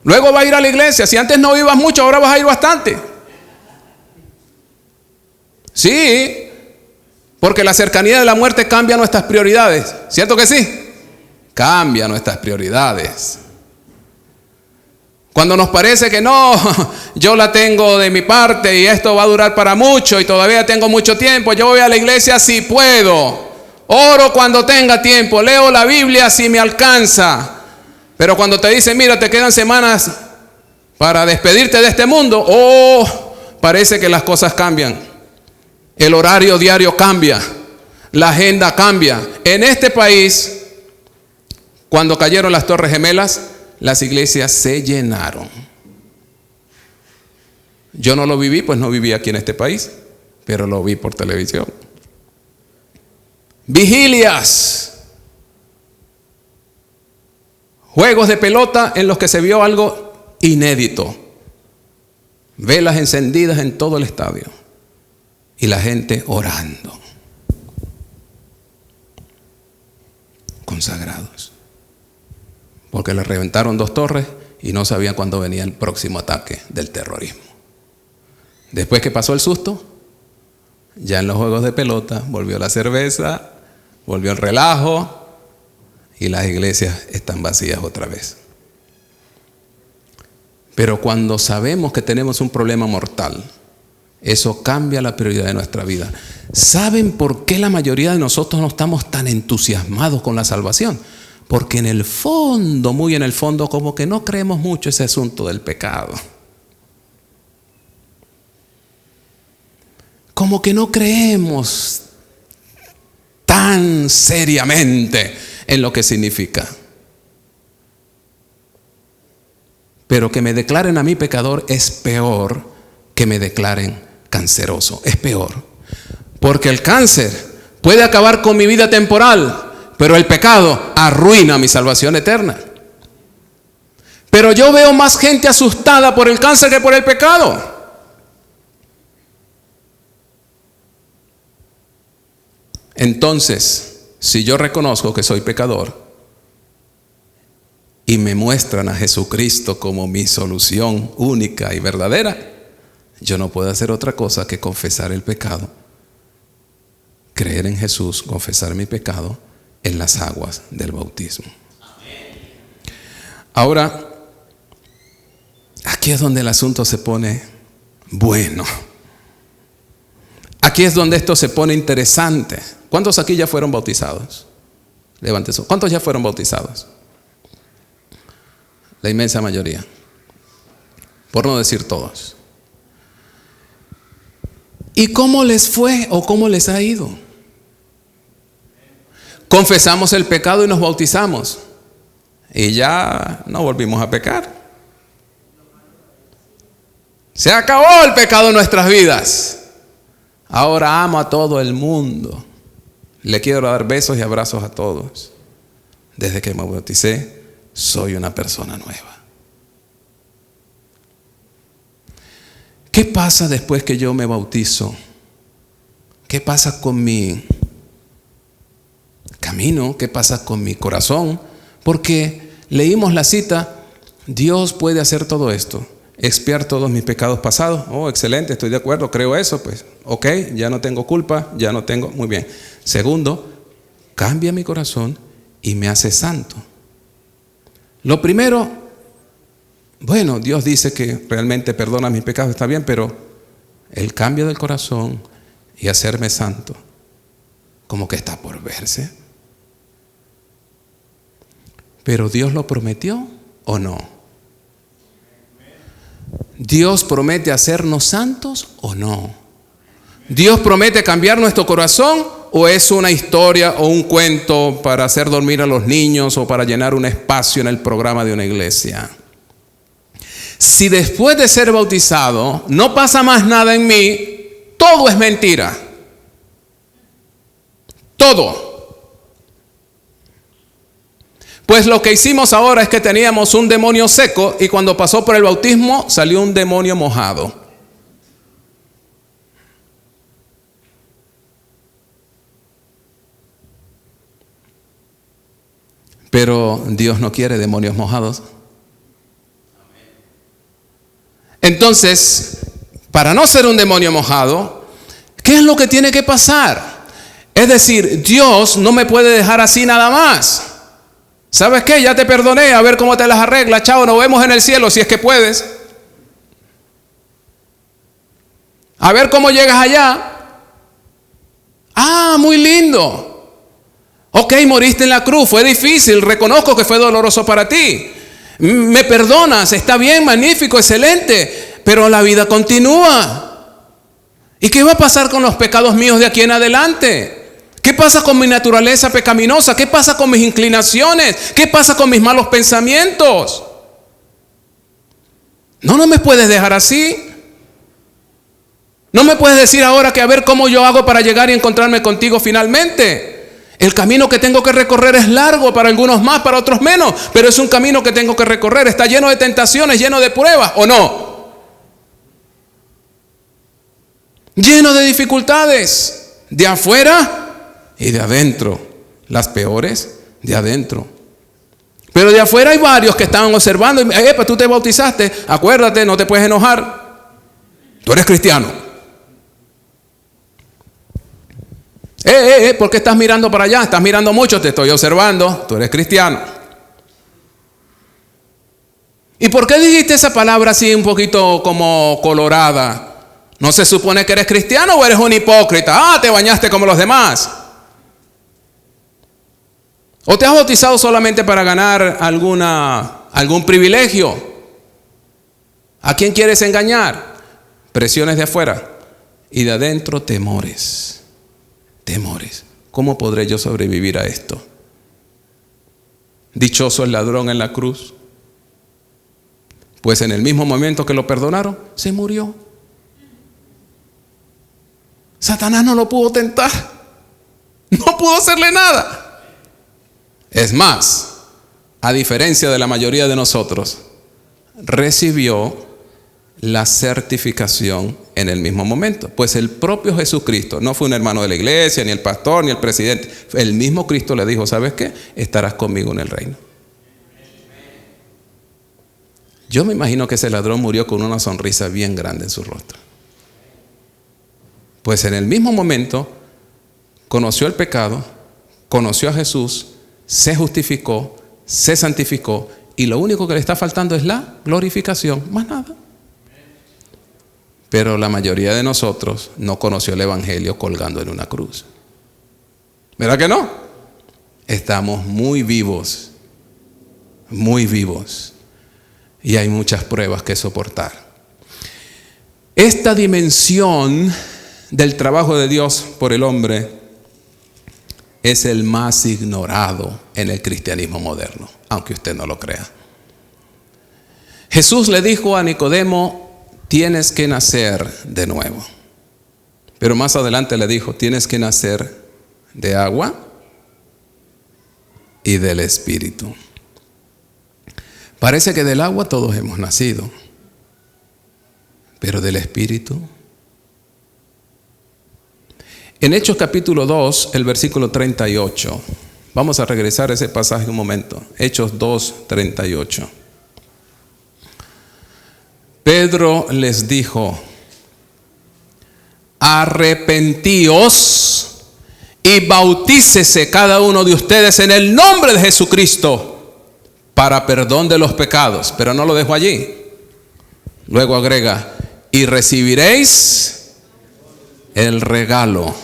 Luego va a ir a la iglesia. Si antes no ibas mucho, ahora vas a ir bastante. Sí, porque la cercanía de la muerte cambia nuestras prioridades. ¿Cierto que sí? Cambia nuestras prioridades. Cuando nos parece que no, yo la tengo de mi parte y esto va a durar para mucho y todavía tengo mucho tiempo, yo voy a la iglesia si puedo, oro cuando tenga tiempo, leo la Biblia si me alcanza. Pero cuando te dicen, mira, te quedan semanas para despedirte de este mundo, parece que las cosas cambian. El horario diario cambia, la agenda cambia. En este país, cuando cayeron las Torres Gemelas, las iglesias se llenaron. Yo no lo viví, pues no viví aquí en este país, pero lo vi por televisión. Vigilias, juegos de pelota en los que se vio algo inédito, velas encendidas en todo el estadio y la gente orando, consagrados. Porque le reventaron 2 torres y no sabían cuándo venía el próximo ataque del terrorismo. Después que pasó el susto, ya en los juegos de pelota volvió la cerveza, volvió el relajo y las iglesias están vacías otra vez. Pero cuando sabemos que tenemos un problema mortal, eso cambia la prioridad de nuestra vida. ¿Saben por qué la mayoría de nosotros no estamos tan entusiasmados con la salvación? Porque en el fondo, muy en el fondo, como que no creemos mucho ese asunto del pecado. Como que no creemos tan seriamente en lo que significa. Pero que me declaren a mí pecador es peor que me declaren canceroso. Es peor. Porque el cáncer puede acabar con mi vida temporal, pero el pecado arruina mi salvación eterna. Pero yo veo más gente asustada por el cáncer que por el pecado. Entonces, si yo reconozco que soy pecador y me muestran a Jesucristo como mi solución única y verdadera, yo no puedo hacer otra cosa que confesar el pecado, creer en Jesús, confesar mi pecado en las aguas del bautismo. Ahora, aquí es donde el asunto se pone bueno. Aquí es donde esto se pone interesante. ¿Cuántos aquí ya fueron bautizados? Levanten su. ¿Cuántos ya fueron bautizados? La inmensa mayoría. Por no decir todos. ¿Y cómo les fue o cómo les ha ido? Confesamos el pecado y nos bautizamos. Y ya no volvimos a pecar. Se acabó el pecado en nuestras vidas. Ahora amo a todo el mundo. Le quiero dar besos y abrazos a todos. Desde que me bauticé, soy una persona nueva. ¿Qué pasa después que yo me bautizo? ¿Qué pasa con mi camino? ¿Qué pasa con mi corazón? Porque leímos la cita, Dios puede hacer todo esto, expiar todos mis pecados pasados. Oh, excelente, estoy de acuerdo, creo eso, pues, ok, ya no tengo culpa, ya no tengo, muy bien. Segundo, cambia mi corazón y me hace santo. Lo primero, bueno, Dios dice que realmente perdona mis pecados, está bien, pero el cambio del corazón y hacerme santo, como que está por verse. Pero Dios lo prometió o no. ¿Dios promete hacernos santos o no? ¿Dios promete cambiar nuestro corazón o es una historia o un cuento para hacer dormir a los niños o para llenar un espacio en el programa de una iglesia? Si después de ser bautizado no pasa más nada en mí, todo es mentira. Todo. Pues lo que hicimos ahora es que teníamos un demonio seco y cuando pasó por el bautismo salió un demonio mojado. Pero Dios no quiere demonios mojados. Entonces, para no ser un demonio mojado, ¿qué es lo que tiene que pasar? Es decir, Dios no me puede dejar así nada más. ¿Sabes qué? Ya te perdoné, a ver cómo te las arreglas, chao, nos vemos en el cielo si es que puedes. A ver cómo llegas allá. Ah, muy lindo. Ok, moriste en la cruz, fue difícil, reconozco que fue doloroso para ti. Me perdonas, está bien, magnífico, excelente, pero la vida continúa. ¿Y qué va a pasar con los pecados míos de aquí en adelante? ¿Qué pasa con mi naturaleza pecaminosa? ¿Qué pasa con mis inclinaciones? ¿Qué pasa con mis malos pensamientos? No me puedes dejar así. No me puedes decir ahora que a ver cómo yo hago para llegar y encontrarme contigo finalmente. El camino que tengo que recorrer es largo, para algunos más, para otros menos, pero es un camino que tengo que recorrer. Está lleno de tentaciones, lleno de pruebas, ¿o no? Lleno de dificultades, de afuera y de adentro. Las peores, de adentro. Pero de afuera hay varios que estaban observando. Pues tú te bautizaste, acuérdate, no te puedes enojar. Tú eres cristiano. ¿Por qué estás mirando para allá? Estás mirando mucho, te estoy observando. Tú eres cristiano. ¿Y por qué dijiste esa palabra así un poquito como colorada? ¿No se supone que eres cristiano o eres un hipócrita? Te bañaste como los demás. ¿O te has bautizado solamente para ganar algún privilegio? ¿A quién quieres engañar? Presiones de afuera. Y de adentro temores. Temores. ¿Cómo podré yo sobrevivir a esto? Dichoso el ladrón en la cruz. Pues en el mismo momento que lo perdonaron, se murió. Satanás no lo pudo tentar. No pudo hacerle nada. Es más, a diferencia de la mayoría de nosotros, recibió la certificación en el mismo momento. Pues el propio Jesucristo, no fue un hermano de la iglesia, ni el pastor, ni el presidente. El mismo Cristo le dijo, ¿sabes qué? Estarás conmigo en el reino. Yo me imagino que ese ladrón murió con una sonrisa bien grande en su rostro. Pues en el mismo momento conoció el pecado, conoció a Jesús, se justificó, se santificó, y lo único que le está faltando es la glorificación, más nada. Pero la mayoría de nosotros no conoció el evangelio colgando en una cruz. ¿Verdad que no? Estamos muy vivos, y hay muchas pruebas que soportar. Esta dimensión del trabajo de Dios por el hombre es el más ignorado en el cristianismo moderno, aunque usted no lo crea. Jesús le dijo a Nicodemo, tienes que nacer de nuevo. Pero más adelante le dijo, tienes que nacer de agua y del Espíritu. Parece que del agua todos hemos nacido, pero del Espíritu. En Hechos capítulo 2, el versículo 38. Vamos a regresar a ese pasaje un momento. Hechos 2, 38. Pedro les dijo, arrepentíos y bautícese cada uno de ustedes en el nombre de Jesucristo para perdón de los pecados. Pero no lo dejo allí. Luego agrega, y recibiréis el regalo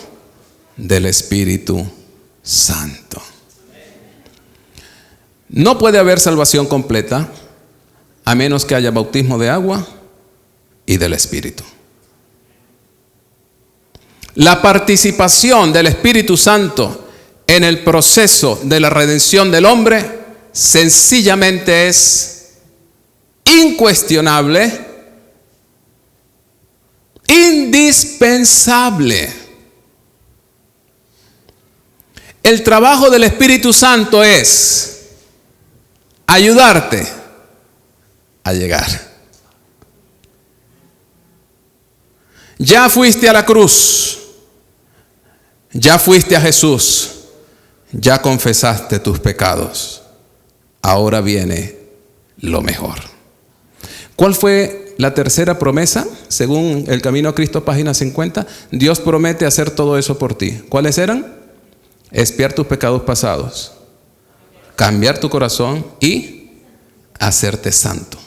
del Espíritu Santo. No puede haber salvación completa a menos que haya bautismo de agua y del Espíritu. La participación del Espíritu Santo en el proceso de la redención del hombre sencillamente es incuestionable, indispensable. El trabajo del Espíritu Santo es ayudarte a llegar. Ya fuiste a la cruz, ya fuiste a Jesús, ya confesaste tus pecados. Ahora viene lo mejor. ¿Cuál fue la tercera promesa? Según El Camino a Cristo, página 50, Dios promete hacer todo eso por ti. ¿Cuáles eran? Expiar tus pecados pasados, cambiar tu corazón y hacerte santo.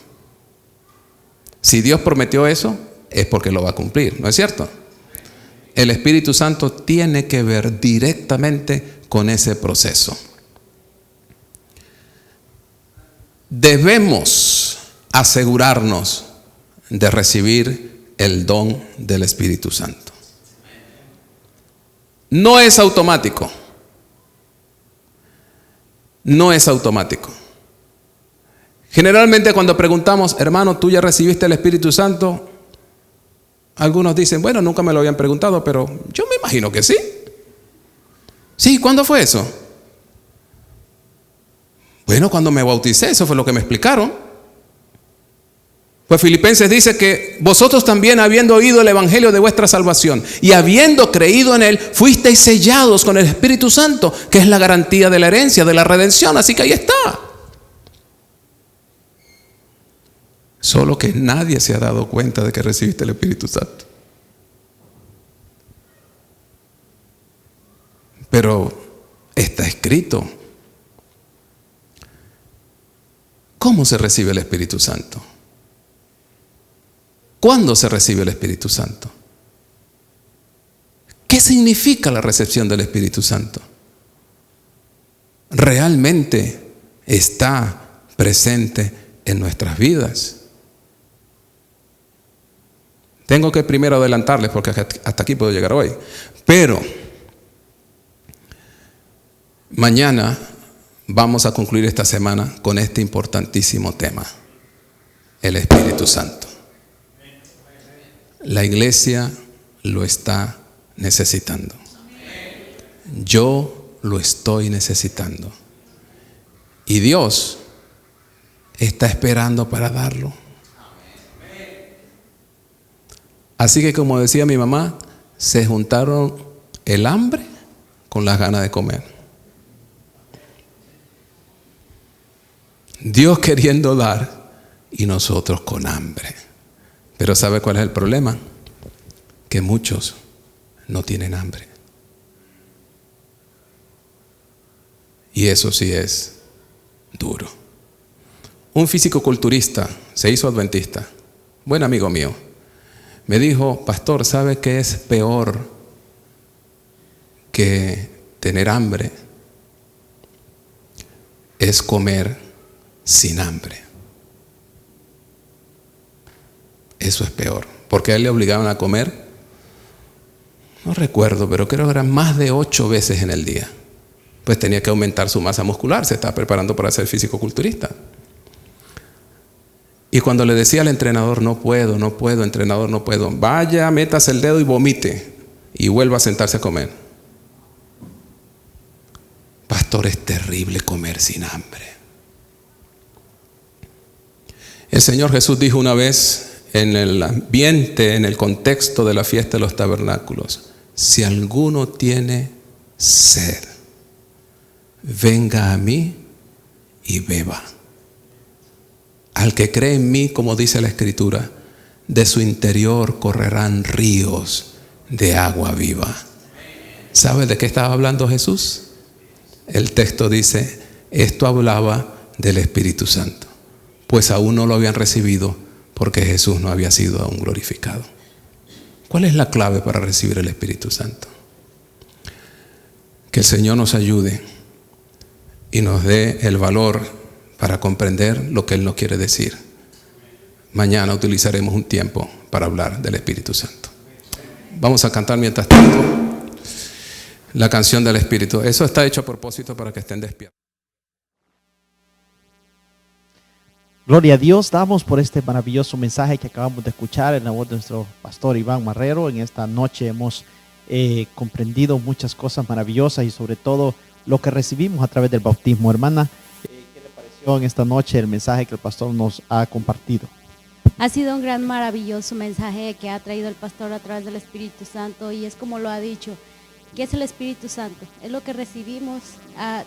Si Dios prometió eso, es porque lo va a cumplir, ¿no es cierto? El Espíritu Santo tiene que ver directamente con ese proceso. Debemos asegurarnos de recibir el don del Espíritu Santo. No es automático. No es automático. Generalmente cuando preguntamos, hermano, ¿tú ya recibiste el Espíritu Santo? Algunos dicen, bueno, nunca me lo habían preguntado, pero yo me imagino que sí. Sí, ¿cuándo fue eso? Bueno, cuando me bauticé, eso fue lo que me explicaron. Pues Filipenses dice que vosotros también, habiendo oído el evangelio de vuestra salvación y habiendo creído en él, fuisteis sellados con el Espíritu Santo, que es la garantía de la herencia, de la redención. Así que ahí está. Solo que nadie se ha dado cuenta de que recibiste el Espíritu Santo. Pero está escrito. ¿Cómo se recibe el Espíritu Santo? ¿Cuándo se recibe el Espíritu Santo? ¿Qué significa la recepción del Espíritu Santo? ¿Realmente está presente en nuestras vidas? Tengo que primero adelantarles porque hasta aquí puedo llegar hoy. Pero mañana vamos a concluir esta semana con este importantísimo tema, el Espíritu Santo. La iglesia lo está necesitando. Yo lo estoy necesitando. Y Dios está esperando para darlo. Así que, como decía mi mamá, se juntaron el hambre con las ganas de comer. Dios queriendo dar y nosotros con hambre. Pero ¿sabe cuál es el problema? Que muchos no tienen hambre. Y eso sí es duro. Un físico-culturista se hizo adventista, buen amigo mío. Me dijo: pastor, ¿sabe qué es peor que tener hambre? Es comer sin hambre. Eso es peor, porque a él le obligaban a comer, no recuerdo, pero creo que eran más de 8 veces en el día. Pues tenía que aumentar su masa muscular, se estaba preparando para ser físico-culturista. Y cuando le decía al entrenador: no puedo, entrenador, no puedo, vaya, métase el dedo y vomite y vuelva a sentarse a comer. Pastor, es terrible comer sin hambre. El Señor Jesús dijo una vez, en el ambiente, en el contexto de la fiesta de los tabernáculos: si alguno tiene sed, venga a mí y beba. Al que cree en mí, como dice la Escritura, de su interior correrán ríos de agua viva. ¿Sabe de qué estaba hablando Jesús? El texto dice: esto hablaba del Espíritu Santo, pues aún no lo habían recibido porque Jesús no había sido aún glorificado. ¿Cuál es la clave para recibir el Espíritu Santo? Que el Señor nos ayude y nos dé el valor para comprender lo que Él nos quiere decir. Mañana utilizaremos un tiempo para hablar del Espíritu Santo. Vamos a cantar mientras tanto la canción del Espíritu. Eso está hecho a propósito para que estén despiertos. Gloria a Dios, damos por este maravilloso mensaje que acabamos de escuchar en la voz de nuestro pastor Iván Marrero. En esta noche hemos comprendido muchas cosas maravillosas y sobre todo lo que recibimos a través del bautismo. Hermana, ¿qué le pareció en esta noche el mensaje que el pastor nos ha compartido? Ha sido un gran, maravilloso mensaje que ha traído el pastor a través del Espíritu Santo, y es como lo ha dicho, ¿qué es el Espíritu Santo? Es lo que recibimos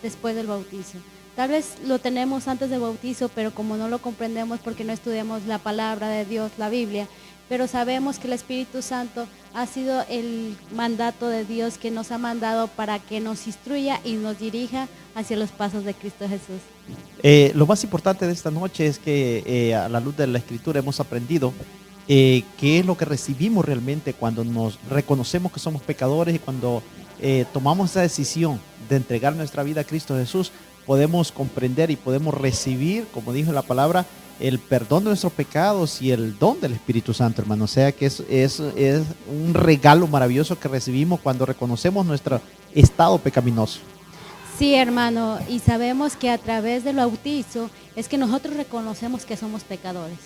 después del bautizo. Tal vez lo tenemos antes del bautizo, pero como no lo comprendemos porque no estudiamos la palabra de Dios, la Biblia, pero sabemos que el Espíritu Santo ha sido el mandato de Dios que nos ha mandado para que nos instruya y nos dirija hacia los pasos de Cristo Jesús. Lo más importante de esta noche es que a la luz de la Escritura hemos aprendido qué es lo que recibimos realmente cuando nos reconocemos que somos pecadores, y cuando tomamos esa decisión de entregar nuestra vida a Cristo Jesús, podemos comprender y podemos recibir, como dijo la palabra, el perdón de nuestros pecados y el don del Espíritu Santo, hermano. O sea que es un regalo maravilloso que recibimos cuando reconocemos nuestro estado pecaminoso. Sí, hermano, y sabemos que a través del bautizo es que nosotros reconocemos que somos pecadores.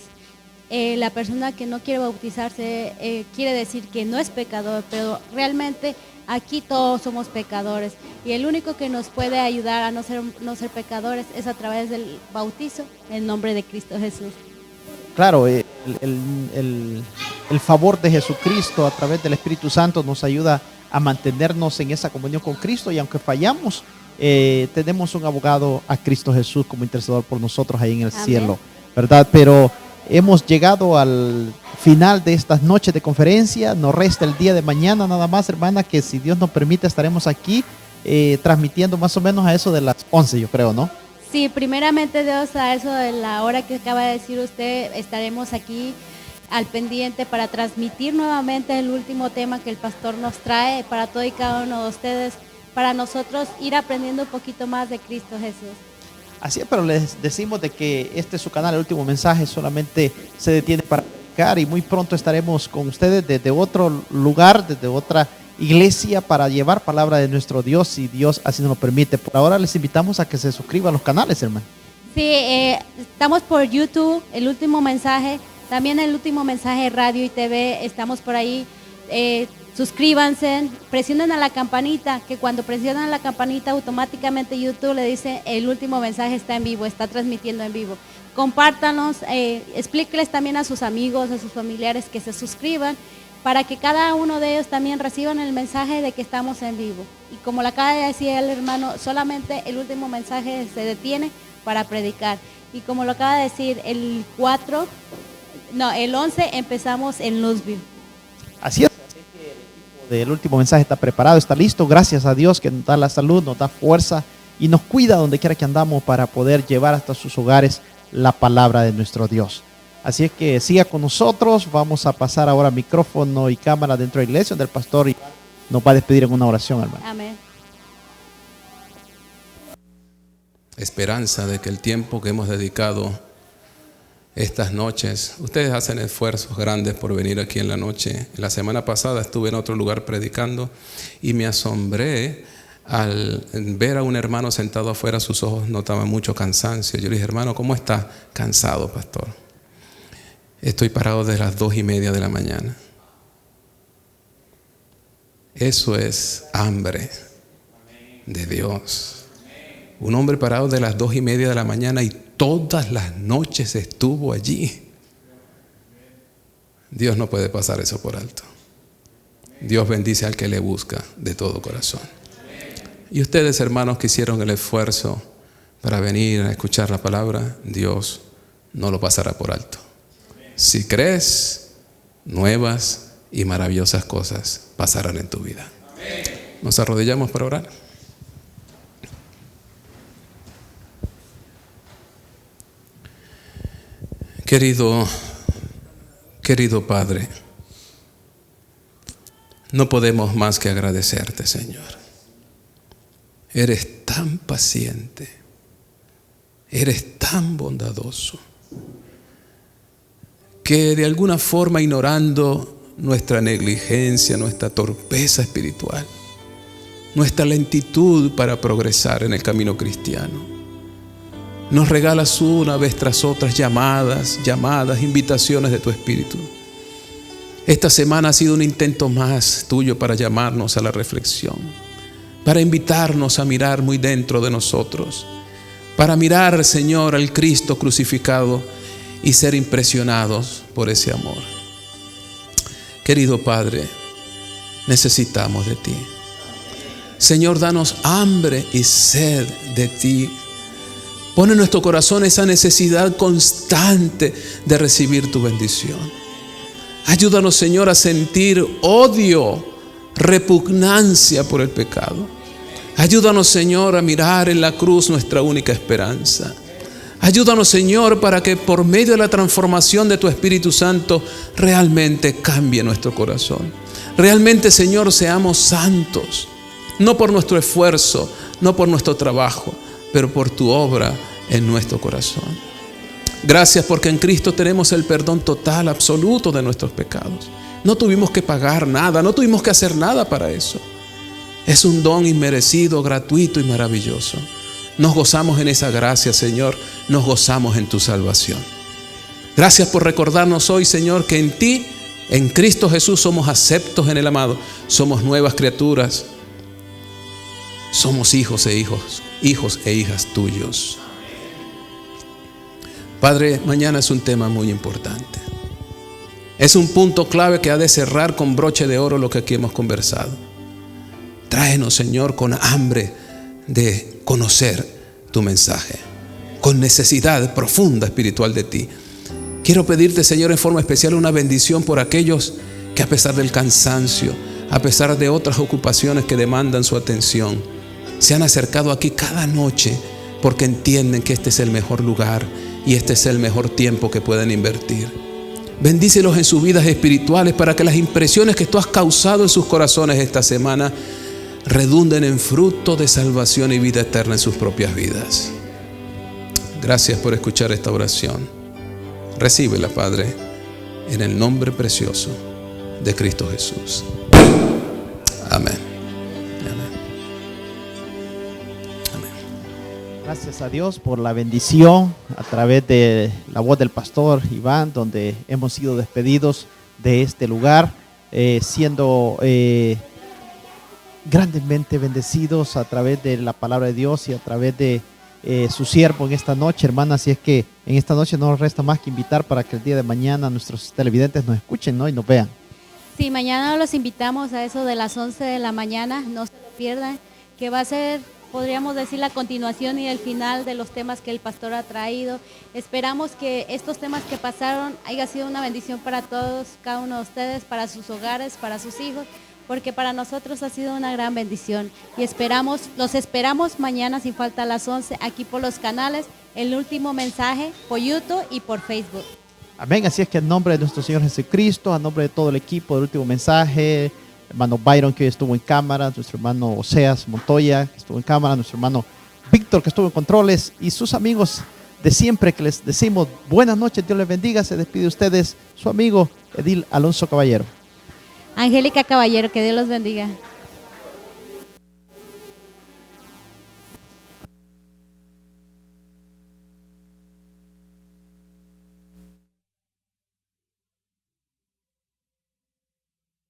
La persona que no quiere bautizarse quiere decir que no es pecador, pero realmente aquí todos somos pecadores, y el único que nos puede ayudar a no ser pecadores es a través del bautizo en nombre de Cristo Jesús. Claro, el favor de Jesucristo a través del Espíritu Santo nos ayuda a mantenernos en esa comunión con Cristo, y aunque fallamos, tenemos un abogado, a Cristo Jesús, como intercesor por nosotros ahí en el cielo, ¿verdad? Pero hemos llegado al final de estas noches de conferencia. Nos resta el día de mañana nada más, hermana, que si Dios nos permite estaremos aquí transmitiendo más o menos a eso de las 11, yo creo, ¿no? Sí, primeramente Dios, a eso de la hora que acaba de decir usted, estaremos aquí al pendiente para transmitir nuevamente el último tema que el pastor nos trae para todo y cada uno de ustedes, para nosotros ir aprendiendo un poquito más de Cristo Jesús. Así es, pero les decimos de que este es su canal, El Último Mensaje, solamente se detiene para predicar, y muy pronto estaremos con ustedes desde otro lugar, desde otra iglesia, para llevar palabra de nuestro Dios, si Dios así nos lo permite. Por ahora les invitamos a que se suscriban a los canales, hermano. Sí, estamos por YouTube, El Último Mensaje, también El Último Mensaje Radio y TV, estamos por ahí. Suscríbanse, presionen a la campanita, que cuando presionan la campanita automáticamente YouTube le dice El Último Mensaje está en vivo, está transmitiendo en vivo. Compártanos, explíqueles también a sus amigos, a sus familiares que se suscriban, para que cada uno de ellos también reciban el mensaje de que estamos en vivo. Y como lo acaba de decir el hermano, solamente El Último Mensaje se detiene para predicar. Y como lo acaba de decir, el 11 empezamos en Louisville. Así es. El Último Mensaje está preparado, está listo, gracias a Dios que nos da la salud, nos da fuerza y nos cuida donde quiera que andamos para poder llevar hasta sus hogares la palabra de nuestro Dios. Así es que siga con nosotros. Vamos a pasar ahora micrófono y cámara dentro de la iglesia, donde el pastor nos va a despedir en una oración, hermano. Amén. Esperanza de que el tiempo que hemos dedicado estas noches, ustedes hacen esfuerzos grandes por venir aquí en la noche. La semana pasada estuve en otro lugar predicando y me asombré al ver a un hermano sentado afuera. Sus ojos notaban mucho cansancio. Yo le dije: hermano, ¿cómo está? Cansado, pastor. Estoy parado desde las 2:30 de la mañana. Eso es hambre de Dios. Un hombre parado de las 2:30 de la mañana y todas las noches estuvo allí. Dios no puede pasar eso por alto. Dios bendice al que le busca de todo corazón. Y ustedes, hermanos, que hicieron el esfuerzo para venir a escuchar la palabra, Dios no lo pasará por alto. Si crees, nuevas y maravillosas cosas pasarán en tu vida. Nos arrodillamos para orar. Querido Padre, no podemos más que agradecerte, Señor. Eres tan paciente, eres tan bondadoso, que de alguna forma, ignorando nuestra negligencia, nuestra torpeza espiritual, nuestra lentitud para progresar en el camino cristiano, nos regalas una vez tras otras llamadas, invitaciones de tu Espíritu. Esta semana ha sido un intento más tuyo para llamarnos a la reflexión, para invitarnos a mirar muy dentro de nosotros, para mirar, Señor, al Cristo crucificado y ser impresionados por ese amor. Querido Padre, necesitamos de ti. Señor, danos hambre y sed de ti. Pon en nuestro corazón esa necesidad constante de recibir tu bendición. Ayúdanos, Señor, a sentir odio, repugnancia por el pecado. Ayúdanos, Señor, a mirar en la cruz nuestra única esperanza. Ayúdanos, Señor, para que por medio de la transformación de tu Espíritu Santo realmente cambie nuestro corazón. Realmente, Señor, seamos santos, no por nuestro esfuerzo, no por nuestro trabajo, pero por tu obra en nuestro corazón. Gracias porque en Cristo tenemos el perdón total, absoluto de nuestros pecados. No tuvimos que pagar nada, no tuvimos que hacer nada para eso. Es un don inmerecido, gratuito y maravilloso. Nos gozamos en esa gracia, Señor. Nos gozamos en tu salvación. Gracias por recordarnos hoy, Señor, que en ti, en Cristo Jesús, somos aceptos en el amado. Somos nuevas criaturas. Somos hijos e hijas tuyos. Padre, mañana es un tema muy importante. Es un punto clave que ha de cerrar con broche de oro lo que aquí hemos conversado. Tráenos, Señor, con hambre de conocer tu mensaje, con necesidad profunda espiritual de ti. Quiero pedirte, Señor, en forma especial una bendición por aquellos que a pesar del cansancio, a pesar de otras ocupaciones que demandan su atención, se han acercado aquí cada noche porque entienden que este es el mejor lugar y este es el mejor tiempo que pueden invertir. Bendícelos en sus vidas espirituales para que las impresiones que tú has causado en sus corazones esta semana redunden en fruto de salvación y vida eterna en sus propias vidas. Gracias por escuchar esta oración. Recíbela, Padre, en el nombre precioso de Cristo Jesús. Amén. Gracias a Dios por la bendición a través de la voz del pastor Iván, donde hemos sido despedidos de este lugar, siendo grandemente bendecidos a través de la palabra de Dios y a través de su siervo en esta noche, hermana. Así es que en esta noche no nos resta más que invitar para que el día de mañana nuestros televidentes nos escuchen, ¿no? Y nos vean. Sí, mañana los invitamos a eso de las 11 de la mañana, no se lo pierdan, que va a ser, podríamos decir, la continuación y el final de los temas que el pastor ha traído. Esperamos que estos temas que pasaron haya sido una bendición para todos, cada uno de ustedes, para sus hogares, para sus hijos, porque para nosotros ha sido una gran bendición. Y los esperamos mañana sin falta a las 11, aquí por los canales, El Último Mensaje, por YouTube y por Facebook. Amén. Así es que en nombre de nuestro Señor Jesucristo, a nombre de todo el equipo del Último Mensaje, hermano Byron, que hoy estuvo en cámara, nuestro hermano Oseas Montoya, que estuvo en cámara, nuestro hermano Víctor, que estuvo en controles, y sus amigos de siempre, que les decimos buenas noches, Dios les bendiga. Se despide de ustedes su amigo Edil Alonso Caballero. Angélica Caballero, que Dios los bendiga.